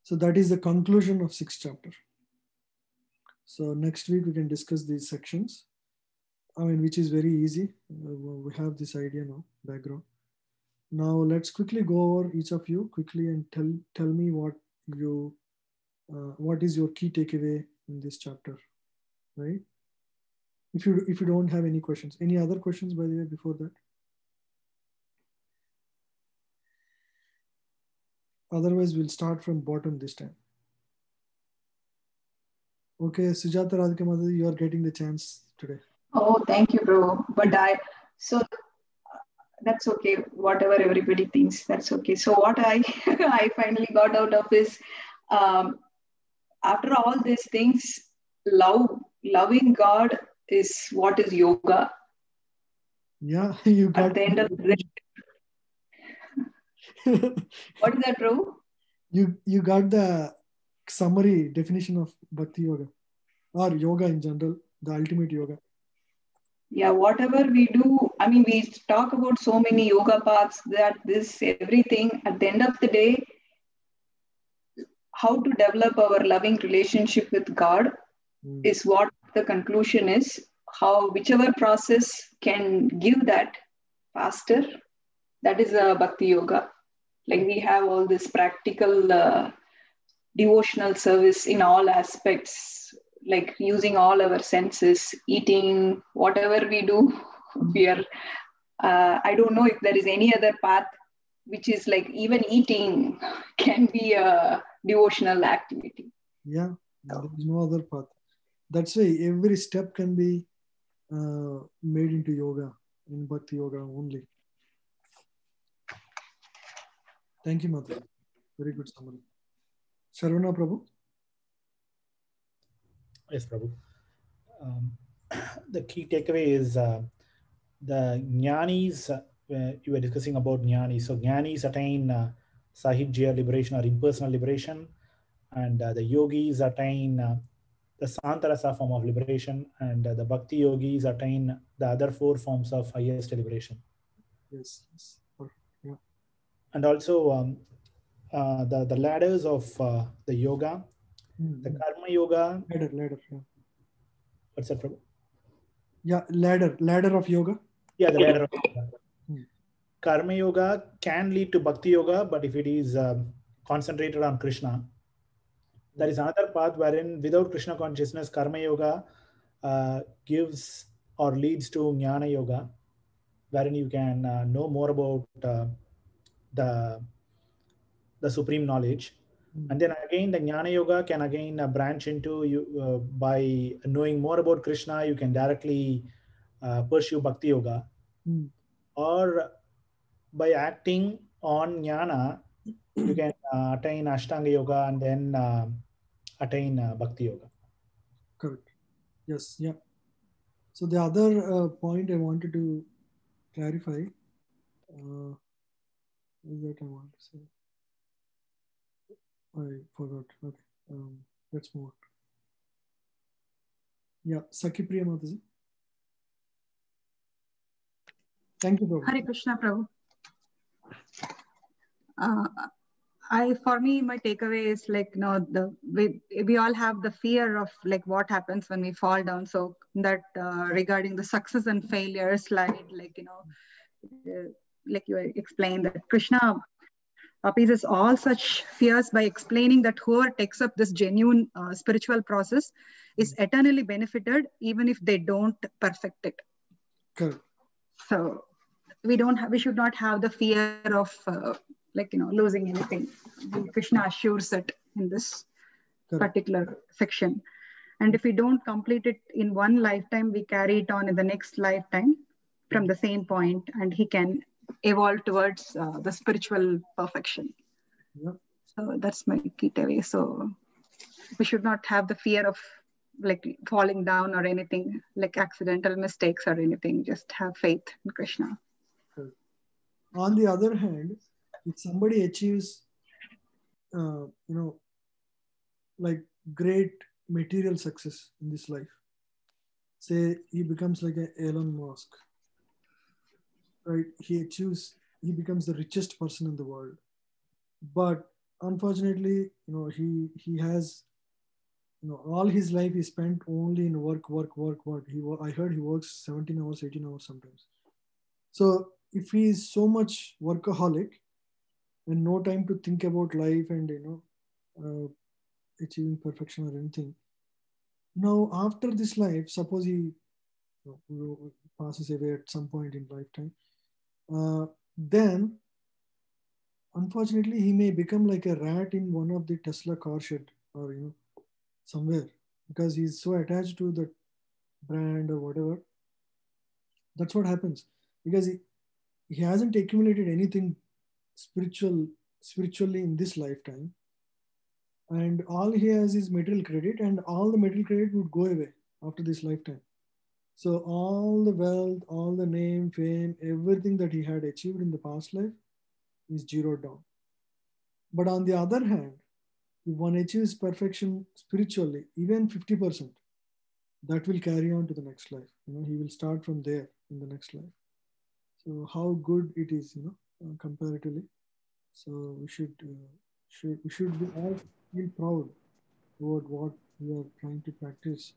So that is the conclusion of 6th chapter. So next week we can discuss these sections. Which is very easy. We have this idea now, background. Now let's quickly go over each of you quickly and tell me what is your key takeaway in this chapter, right? If you don't have any questions. Any other questions, by the way, before that? Otherwise, we'll start from bottom this time. Okay, Sujata Radhika Mataji, you are getting the chance today. Oh, thank you, bro. But that's okay. Whatever everybody thinks, that's okay. So what I finally got out of is, after all these things, loving God is what is yoga. Yeah, you got at the end of the day. What is that, bro? You got the summary definition of Bhakti Yoga or yoga in general, the ultimate yoga. Yeah, whatever we do, we talk about so many yoga paths, that this everything, at the end of the day, how to develop our loving relationship with God is what the conclusion is. Whichever process can give that faster, that is a Bhakti Yoga. Like we have all this practical devotional service in all aspects, like using all our senses, eating, whatever we do, we are, I don't know if there is any other path which is like even eating can be a devotional activity. Yeah, there is no other path. That's why every step can be made into yoga, in Bhakti Yoga only. Thank you, Mata. Very good summary. Sarvana Prabhu. Yes, Prabhu. The key takeaway is the jnanis, you were discussing about jnanis. So jnanis attain sahijya liberation or impersonal liberation, and the yogis attain the santarasa form of liberation, and the bhakti yogis attain the other 4 forms of highest liberation. Yes. Yeah. And also the ladders of the yoga, the karma yoga. Ladder. Yeah. What's that, Prabhu? Yeah, ladder of yoga. Yeah, the ladder of yoga. Karma yoga can lead to bhakti yoga, but if it is concentrated on Krishna, there is another path wherein without Krishna consciousness, karma yoga gives or leads to jnana yoga, wherein you can know more about the supreme knowledge. And then again, the jnana yoga can again branch into you by knowing more about Krishna. You can directly pursue bhakti yoga. or by acting on jnana, you can attain Ashtanga Yoga and then attain Bhakti Yoga. Correct. Yes. Yeah. So the other point I wanted to clarify is that I want to say. I forgot. Okay. Let's move on. Yeah. Sakhipriya Mataji. Thank you, Prabhu. Hare Krishna, Prabhu. For me, my takeaway is like, we all have the fear of like what happens when we fall down. So that regarding the success and failure slide, like you explained that Krishna appeases all such fears by explaining that whoever takes up this genuine spiritual process is eternally benefited, even if they don't perfect it. Correct. So we should not have the fear of losing anything. Krishna assures it in this particular section. And if we don't complete it in one lifetime, we carry it on in the next lifetime from the same point, and he can evolve towards the spiritual perfection. Yep. So that's my key takeaway. So we should not have the fear of like falling down or anything, like accidental mistakes or anything. Just have faith in Krishna. Correct. On the other hand, if somebody achieves, like great material success in this life, say he becomes like an Elon Musk, right? He becomes the richest person in the world, but unfortunately, he has, all his life he spent only in work. I heard he works 17 hours, 18 hours sometimes. So if he is so much workaholic and no time to think about life and achieving perfection or anything, now after this life, suppose he passes away at some point in lifetime, then unfortunately he may become like a rat in one of the Tesla car shed or somewhere, because he's so attached to the brand or whatever. That's what happens, because he hasn't accumulated anything spiritually in this lifetime, and all he has is material credit, and all the material credit would go away after this lifetime. So all the wealth, all the name, fame, everything that he had achieved in the past life is zeroed down. But on the other hand, if one achieves perfection spiritually, even 50%, that will carry on to the next life. He will start from there in the next life. So how good it is, comparatively. So we should be all feel proud about what we are trying to practice.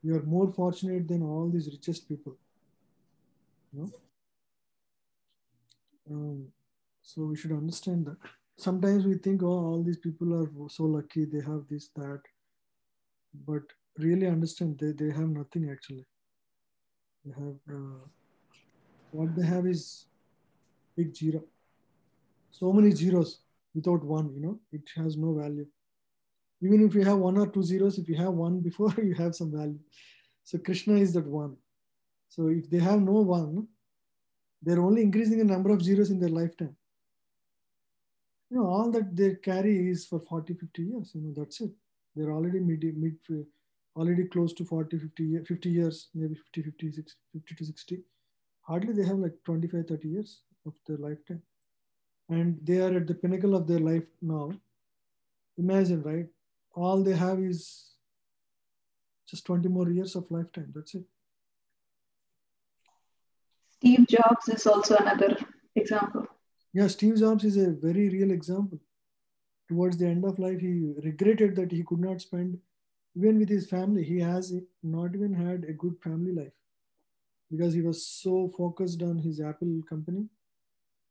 We are more fortunate than all these richest people. So we should understand that. Sometimes we think, oh, all these people are so lucky, they have this, that. But really understand, they have nothing actually. They have, what they have is big zero. So many zeros without one, it has no value. Even if you have 1 or 2 zeros, if you have one before, you have some value. So Krishna is that one. So if they have no one, they're only increasing the number of zeros in their lifetime. All that they carry is for 40, 50 years. That's it. They're already already close to 40, 50 years, maybe 50 to 60. Hardly they have like 25, 30 years of their lifetime. And they are at the pinnacle of their life now. Imagine, right? All they have is just 20 more years of lifetime. That's it. Steve Jobs is also another example. Yeah, Steve Jobs is a very real example. Towards the end of life, he regretted that he could not spend even with his family. He has not even had a good family life because he was so focused on his Apple company,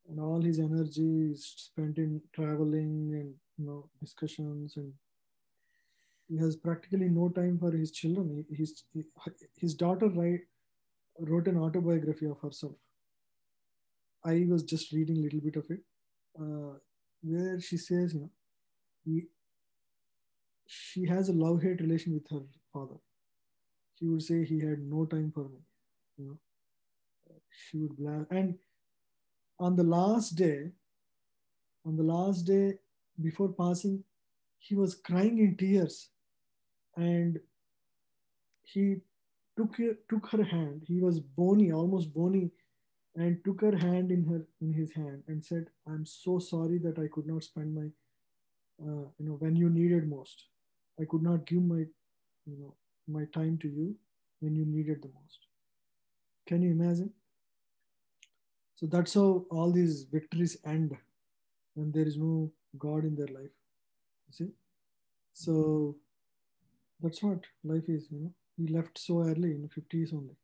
and all his energy is spent in traveling and discussions, and he has practically no time for his children. His daughter wrote an autobiography of herself. I was just reading a little bit of it, where she says, she has a love-hate relation with her father. She would say he had no time for me. she would blast. And on the last day before passing, he was crying in tears, and he took her hand. He was bony, almost bony, and took her hand in his hand and said, "I'm so sorry that I could not spend my when you needed most. I could not give my time to you when you needed the most." Can you imagine? So that's how all these victories end, when there is no God in their life. You see? So that's what life is, He left so early, in 50s only.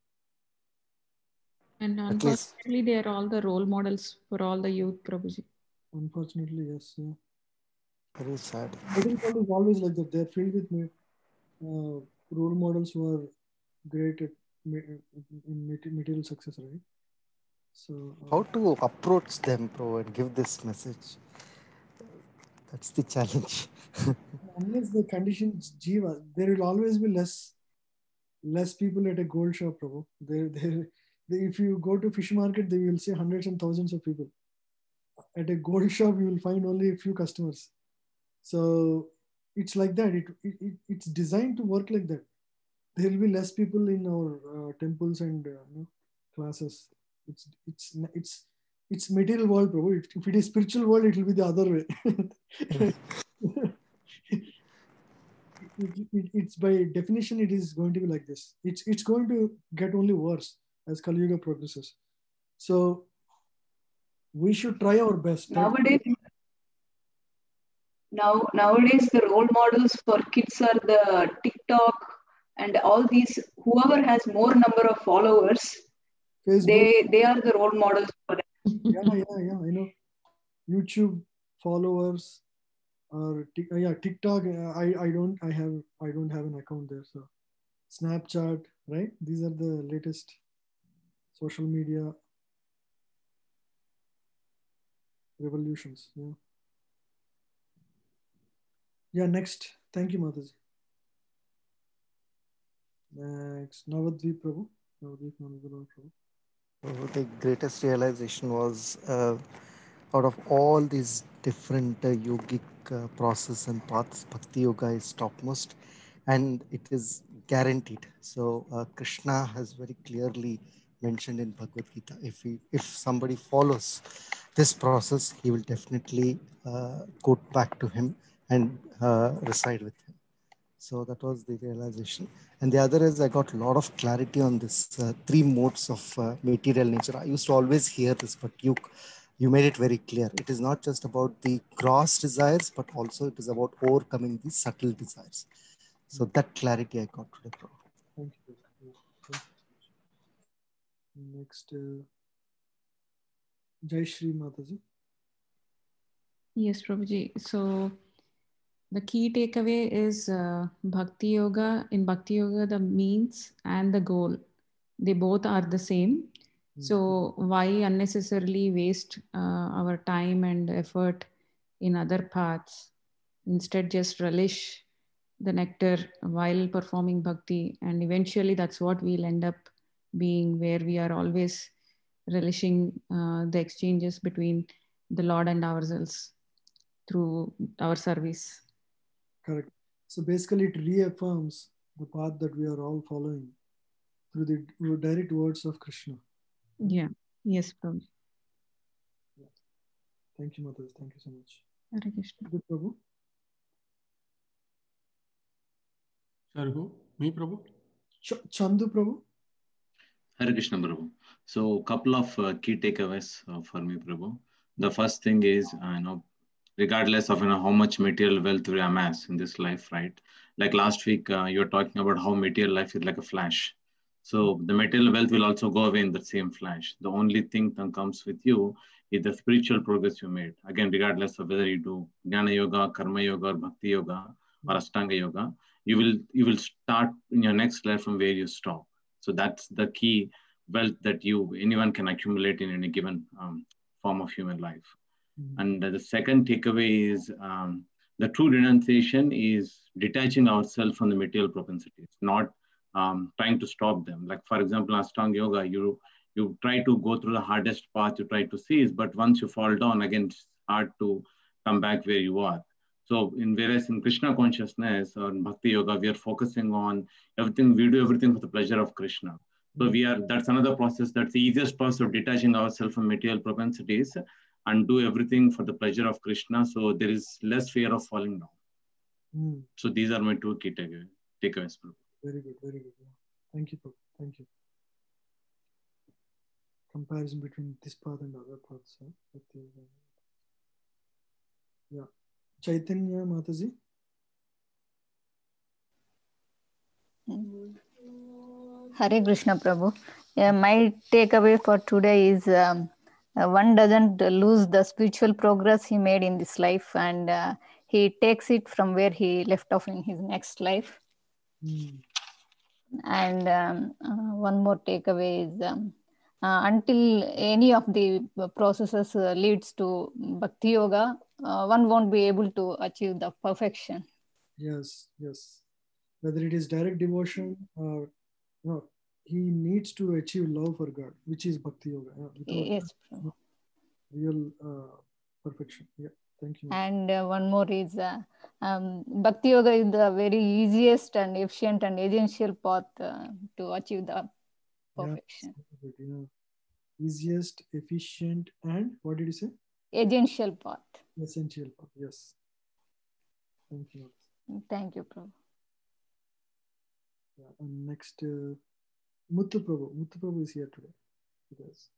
And unfortunately, they are all the role models for all the youth, Prabhuji. Unfortunately, yes. Yeah. Very sad. Middle world is always like that. They're filled with role models who are great at material success, right? So how to approach them, bro, and give this message? That's the challenge. Unless the conditions jiva, there will always be less people at a gold shop, Prabhu. If you go to fish market, they will see hundreds and thousands of people. At a gold shop, you will find only a few customers. So it's like that. It's designed to work like that. There will be less people in our temples and classes. It's material world, Prabhu. If it is spiritual world, it will be the other way. It's by definition, it is going to be like this. It's going to get only worse as Kali Yuga progresses. So we should try our best. Nowadays, the role models for kids are the TikTok and all these. Whoever has more number of followers, Facebook. They are the role models for them. Yeah. I know. YouTube followers. Or TikTok. I don't have an account there. So Snapchat, right? These are the latest social media revolutions. Yeah. Next, thank you, Mataji. Next, Navadvip Prabhu. The greatest realization was out of all these different yogic process and paths, Bhakti Yoga is topmost, and it is guaranteed. So Krishna has very clearly mentioned in Bhagavad Gita, if somebody follows this process, he will definitely go back to him and reside with him. So that was the realization. And the other is I got a lot of clarity on this three modes of material nature. I used to always hear this, but you made it very clear. It is not just about the gross desires, but also it is about overcoming the subtle desires. So that clarity I got today, bro. Thank you. Next, Jai Shri Mataji. Yes, Prabhuji. So the key takeaway is Bhakti Yoga. In Bhakti Yoga, the means and the goal, they both are the same. So why unnecessarily waste our time and effort in other paths? Instead, just relish the nectar while performing bhakti, and eventually that's what we'll end up being, where we are always relishing the exchanges between the Lord and ourselves through our service. Correct. So basically it reaffirms the path that we are all following through the direct words of Krishna. Yeah. Yes, Prabhu. Yeah. Thank you, Mataji. Thank you so much. Hare Krishna. Good, Prabhu. Sir, who? Me, Prabhu? Chandu, Prabhu. Hare Krishna, Prabhu. So, couple of key takeaways for me, Prabhu. The first thing is, regardless of how much material wealth we amass in this life, right? Like last week, you were talking about how material life is like a flash. So the material wealth will also go away in the same flash. The only thing that comes with you is the spiritual progress you made. Again, regardless of whether you do Jnana Yoga, Karma Yoga, or Bhakti Yoga, or Ashtanga Yoga, you will start in your next life from where you stop. So that's the key wealth that anyone can accumulate in any given form of human life. And the second takeaway is the true renunciation is detaching ourselves from the material propensities, not trying to stop them. Like, for example, Ashtanga Yoga, You try to go through the hardest path, you try to seize, but once you fall down, again, it's hard to come back where you are. So whereas in Krishna consciousness or Bhakti Yoga, we are focusing on everything, we do everything for the pleasure of Krishna. So that's another process. That's the easiest process of detaching ourselves from material propensities and do everything for the pleasure of Krishna. So there is less fear of falling down. So these are my two key takeaways. Very good, very good. Yeah. Thank you, Prabhu. Thank you. Comparison between this path and other paths. Huh? Yeah. Chaitanya Mataji. Hare Krishna Prabhu. Yeah, my takeaway for today is one doesn't lose the spiritual progress he made in this life, and he takes it from where he left off in his next life. And one more takeaway is until any of the processes leads to Bhakti Yoga, one won't be able to achieve the perfection. Yes, yes. Whether it is direct devotion or no, he needs to achieve love for God, which is Bhakti Yoga. Yes, real perfection. Yeah, thank you. And one more is Bhakti Yoga is the very easiest and efficient and essential path to achieve the perfection. Yeah. Easiest, efficient, and what did you say? Essential path. Essential path. Yes. Thank you. Thank you, Prabhu. Yeah, and next, Muthu Prabhu. Muthu Prabhu is here today. Yes.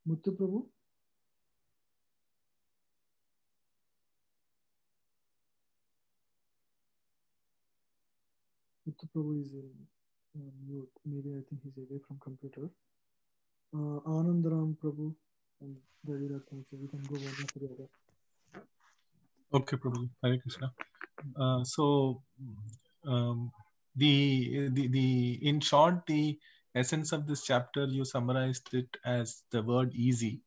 Muthu Prabhu. Muthu Prabhu is mute. Maybe I think he's away from computer. Anandaram Prabhu and Raviratna. So we can go one after the other. Okay, Prabhu. Hare Krishna. In short, the essence of this chapter, you summarized it as the word easy.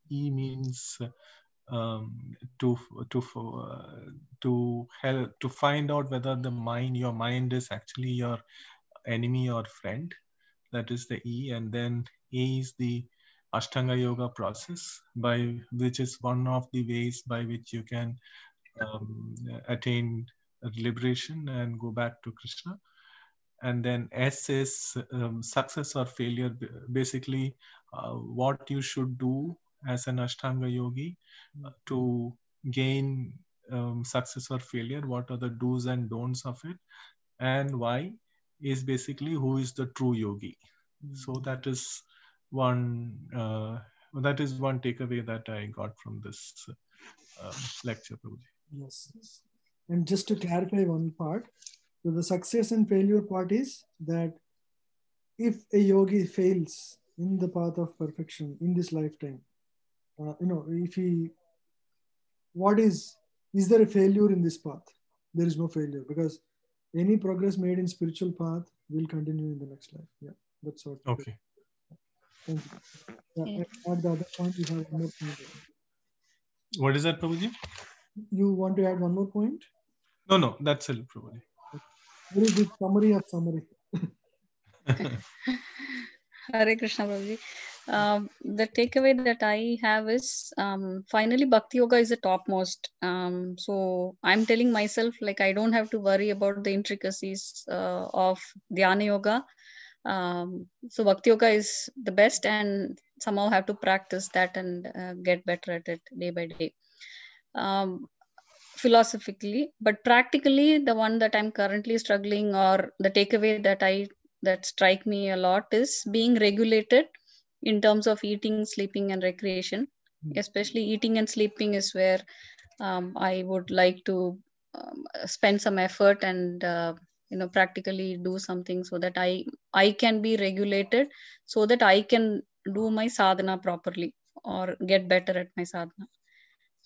E means to help to find out whether your mind is actually your enemy or friend. That is the E, and then A is the Ashtanga Yoga process, by which is one of the ways by which you can attain liberation and go back to Krishna. And then S is success or failure, basically what you should do as an Ashtanga yogi to gain success or failure, what are the do's and don'ts of it, and Y is basically who is the true yogi. So that is one takeaway that I got from this lecture, Prabhuji. Yes. And just to clarify one part, so the success and failure part is that if a yogi fails in the path of perfection in this lifetime, if he, is there a failure in this path? There is no failure, because any progress made in spiritual path will continue in the next life. Yeah, that's what. Okay. Thank you. Yeah, at the other point, you have one more point. What is that, Prabhuji? You want to add one more point? No, that's it, Prabhuji. Very good summary of summary. Hare Krishna, Prabhuji. The takeaway that I have is finally Bhakti Yoga is the topmost. So I'm telling myself, like, I don't have to worry about the intricacies of Dhyana Yoga. So Bhakti Yoga is the best, and somehow have to practice that and get better at it day by day. Philosophically, but practically, the one that I'm currently struggling, or the takeaway that strike me a lot, is being regulated in terms of eating, sleeping, and recreation. Especially eating and sleeping is where I would like to spend some effort and practically do something so that I can be regulated, so that I can do my sadhana properly or get better at my sadhana.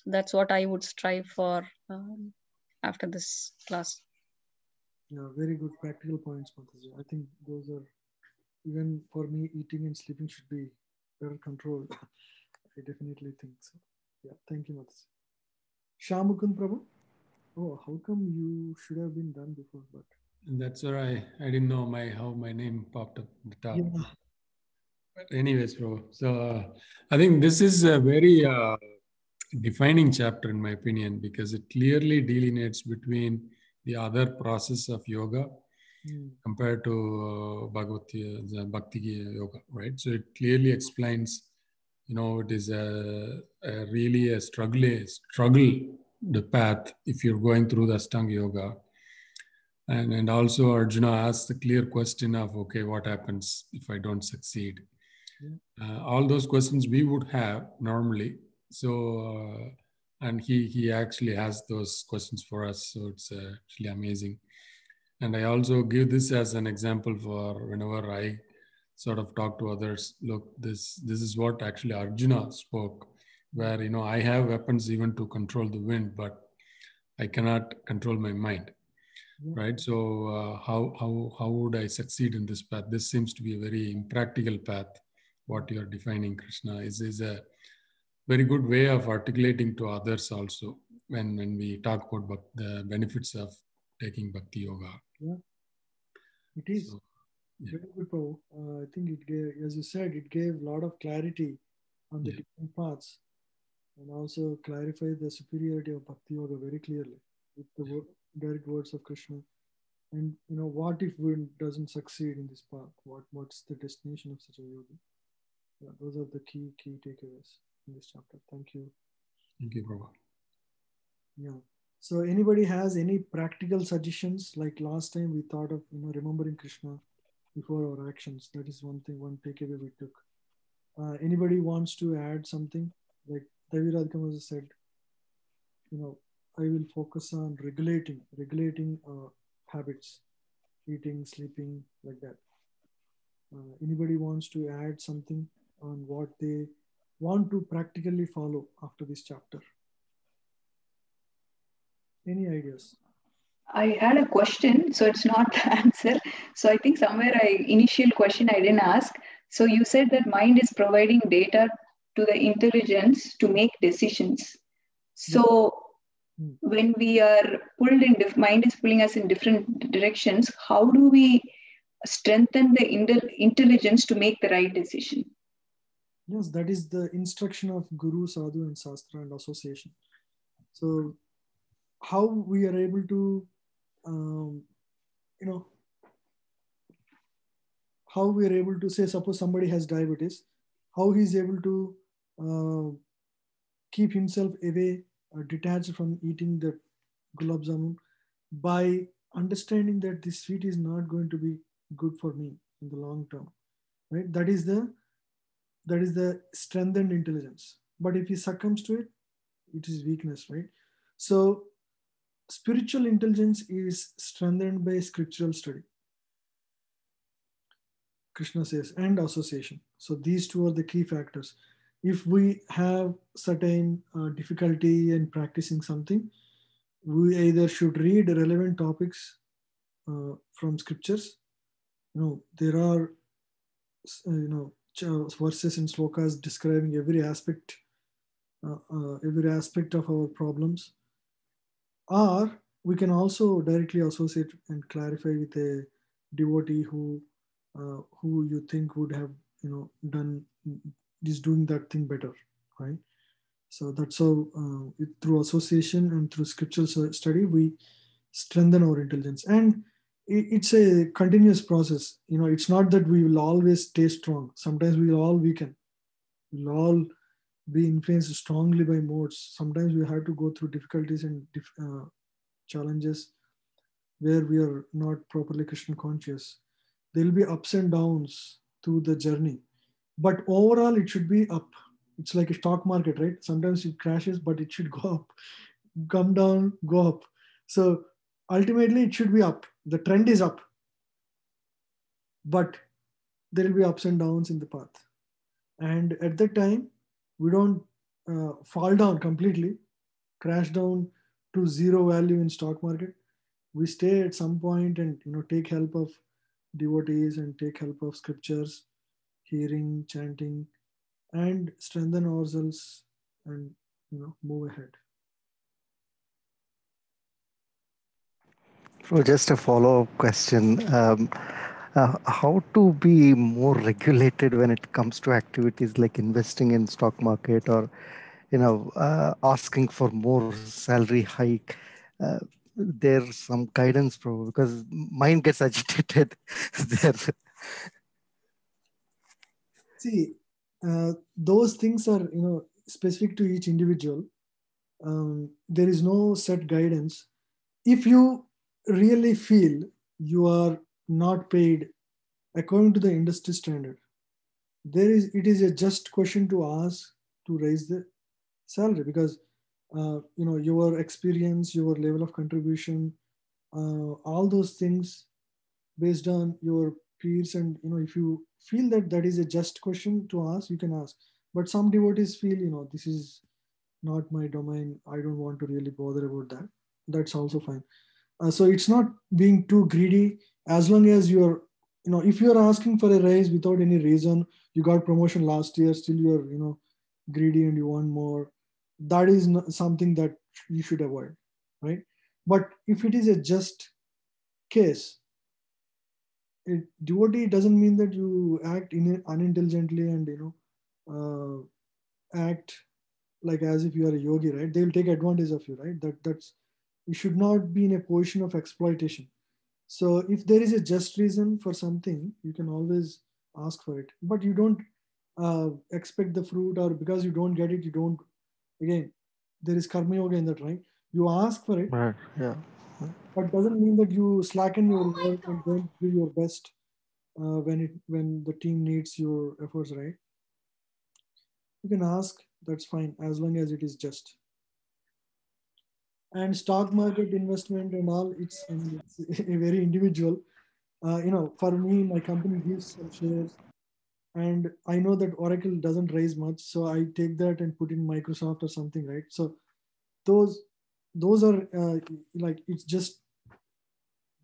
That's what I would strive for after this class. Yeah, very good practical points, Mataji. I think those are, even for me, eating and sleeping should be better controlled. I definitely think so. Yeah, thank you, Mataji. Shamukund Prabhu. Oh, how come you should have been done before? But And that's where I didn't know how my name popped up at the top. Yeah. But anyways, bro. So I think this is a very defining chapter in my opinion, because it clearly delineates between the other process of yoga compared to Bhakti yoga, right? So it clearly explains, it is a really a struggle, the path if you're going through the Ashtanga yoga. And also Arjuna asks the clear question of, okay, what happens if I don't succeed? All those questions we would have normally. So, and he actually has those questions for us. So it's actually amazing. And I also give this as an example for whenever I sort of talk to others. Look, this is what actually Arjuna spoke, where, I have weapons even to control the wind, but I cannot control my mind. Right. So how would I succeed in this path? This seems to be a very impractical path. What you're defining, Krishna, is a very good way of articulating to others also when we talk about the benefits of taking Bhakti Yoga. Yeah, it is. So, very good, Prabhu. I think it gave, as you said, it gave a lot of clarity on the different paths, and also clarify the superiority of Bhakti Yoga very clearly with the direct words of Krishna. And what if one doesn't succeed in this path? What's the destination of such a yogi? Yeah, those are the key takeaways in this chapter. Thank you. Thank you, Prabhu. Yeah. So anybody has any practical suggestions? Like last time we thought of remembering Krishna before our actions. That is one takeaway we took. Anybody wants to add something? Like Devi Radhika said, I will focus on regulating habits, eating, sleeping, like that. Anybody wants to add something on what they want to practically follow after this chapter? Any ideas? I had a question, so it's not the answer. So I think somewhere initial question I didn't ask. So you said that mind is providing data to the intelligence to make decisions. So when we are pulled in, mind is pulling us in different directions, how do we strengthen the intelligence to make the right decision? Yes, that is the instruction of Guru, Sadhu, and Shastra and association. So how we are able to, how we are able to say, suppose somebody has diabetes, how he is able to keep himself away, detached from eating the gulab jamun, by understanding that this sweet is not going to be good for me in the long term, right? That is the strengthened intelligence. But if he succumbs to it, it is weakness, right? So spiritual intelligence is strengthened by scriptural study, Krishna says, and association. So these two are the key factors. If we have certain difficulty in practicing something, we either should read relevant topics from scriptures. There are verses and slokas describing every aspect of our problems. Or we can also directly associate and clarify with a devotee who you think would have is doing that thing better, right? So that's how through association and through scriptural study we strengthen our intelligence. And it's a continuous process. It's not that we will always stay strong. Sometimes we will all weaken. We'll all be influenced strongly by modes. Sometimes we have to go through difficulties and challenges where we are not properly Krishna conscious. There will be ups and downs through the journey, but overall it should be up. It's like a stock market, right? Sometimes it crashes, but it should go up, come down, go up. So ultimately it should be up. The trend is up, but there will be ups and downs in the path. And at that time, we don't fall down completely, crash down to zero value in stock market. We stay at some point and take help of devotees and take help of scriptures, hearing, chanting, and strengthen ourselves and move ahead. So just a follow-up question. How to be more regulated when it comes to activities like investing in stock market or, asking for more salary hike? There's some guidance, bro, because mind gets agitated there. See, those things are, specific to each individual. There is no set guidance. If you really feel you are not paid according to the industry standard, it is a just question to ask to raise the salary, because your experience, your level of contribution, all those things based on your peers, and if you feel that that is a just question to ask, you can ask. But some devotees feel, this is not my domain, I don't want to really bother about that. That's also fine. So it's not being too greedy. As long as you're, if you're asking for a raise without any reason, you got promotion last year, still you're, greedy and you want more, that is not something that you should avoid, right? But if it is a just case, devotee doesn't mean that you act unintelligently and, act like as if you are a yogi, right? They will take advantage of you, right? That's, you should not be in a position of exploitation. So if there is a just reason for something, you can always ask for it, but you don't expect the fruit, or because you don't get it, you don't. Again, there is karma yoga in that, right? You ask for it, Right. Yeah. but doesn't mean that you slacken your work and don't do your best when the team needs your efforts, right? You can ask, that's fine, as long as it is just. And stock market investment and all, it's a very individual. For me, my company gives some shares, and I know that Oracle doesn't raise much, so I take that and put in Microsoft or something, right? So those are like, it's just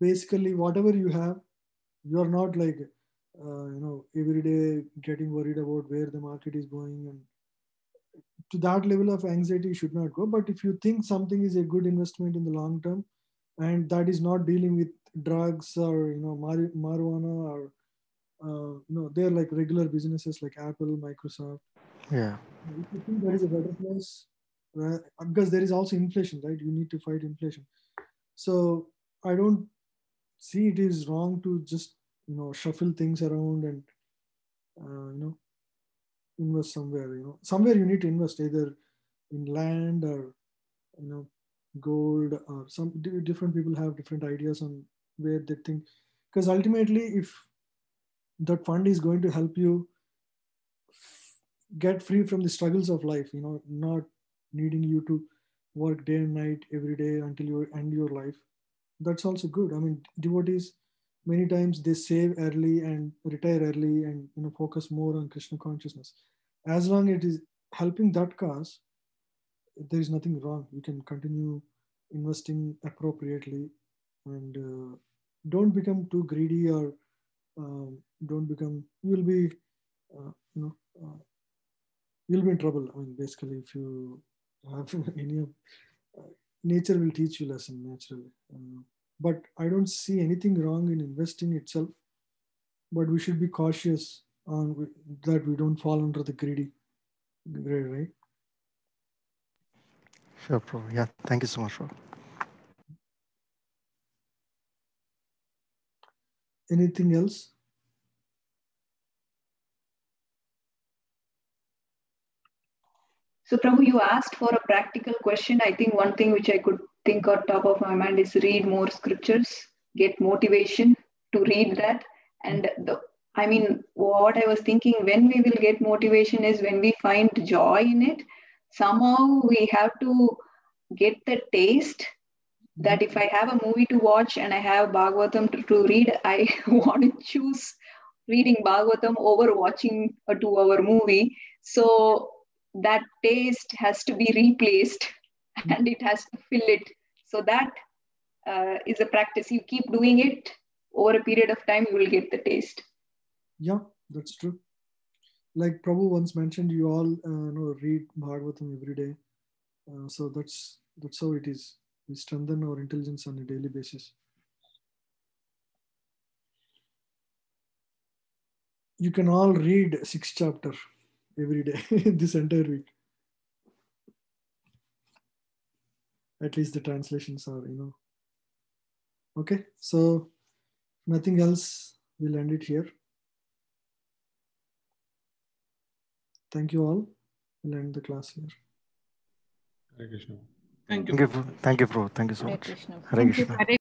basically whatever you have. You are not like every day getting worried about where the market is going, and to that level of anxiety you should not go. But if you think something is a good investment in the long term, and that is not dealing with drugs or marijuana, or they're like regular businesses like Apple, Microsoft. Yeah. If you think there is a better place, because there is also inflation, right? You need to fight inflation. So I don't see it is wrong to just shuffle things around and invest somewhere. Somewhere you need to invest, either in land or gold, or some different people have different ideas on where they think. Because ultimately, if that fund is going to help you get free from the struggles of life, not needing you to work day and night every day until you end your life, that's also good. I mean, devotees many times they save early and retire early and focus more on Krishna consciousness. As long as it is helping that cause, there is nothing wrong. You can continue investing appropriately, and don't become too greedy, or don't become, you'll be you'll be in trouble. I mean, basically, if you have any of nature will teach you lesson naturally. But I don't see anything wrong in investing itself. But we should be cautious on that we don't fall under the greedy grade, right? Sure, bro. Yeah. Thank you so much, bro. Anything else? So, Prabhu, you asked for a practical question. I think one thing which I could think on top of my mind is read more scriptures, get motivation to read that. And what I was thinking, when we will get motivation is when we find joy in it. Somehow we have to get the taste that if I have a movie to watch and I have Bhagavatam to read, I want to choose reading Bhagavatam over watching a 2-hour movie. So that taste has to be replaced and it has to fill it. So that is a practice. You keep doing it over a period of time, you will get the taste. Yeah, that's true. Like Prabhu once mentioned, you all read Bhagavatam every day. So that's how it is. We strengthen our intelligence on a daily basis. you can all read 6th chapter every day this entire week. At least the translations are, Okay, so nothing else, we'll end it here. Thank you all. We'll end the class here. Hare Krishna. Thank you. Thank you, bro. Thank you so Hare much. Krishna. Hare Krishna.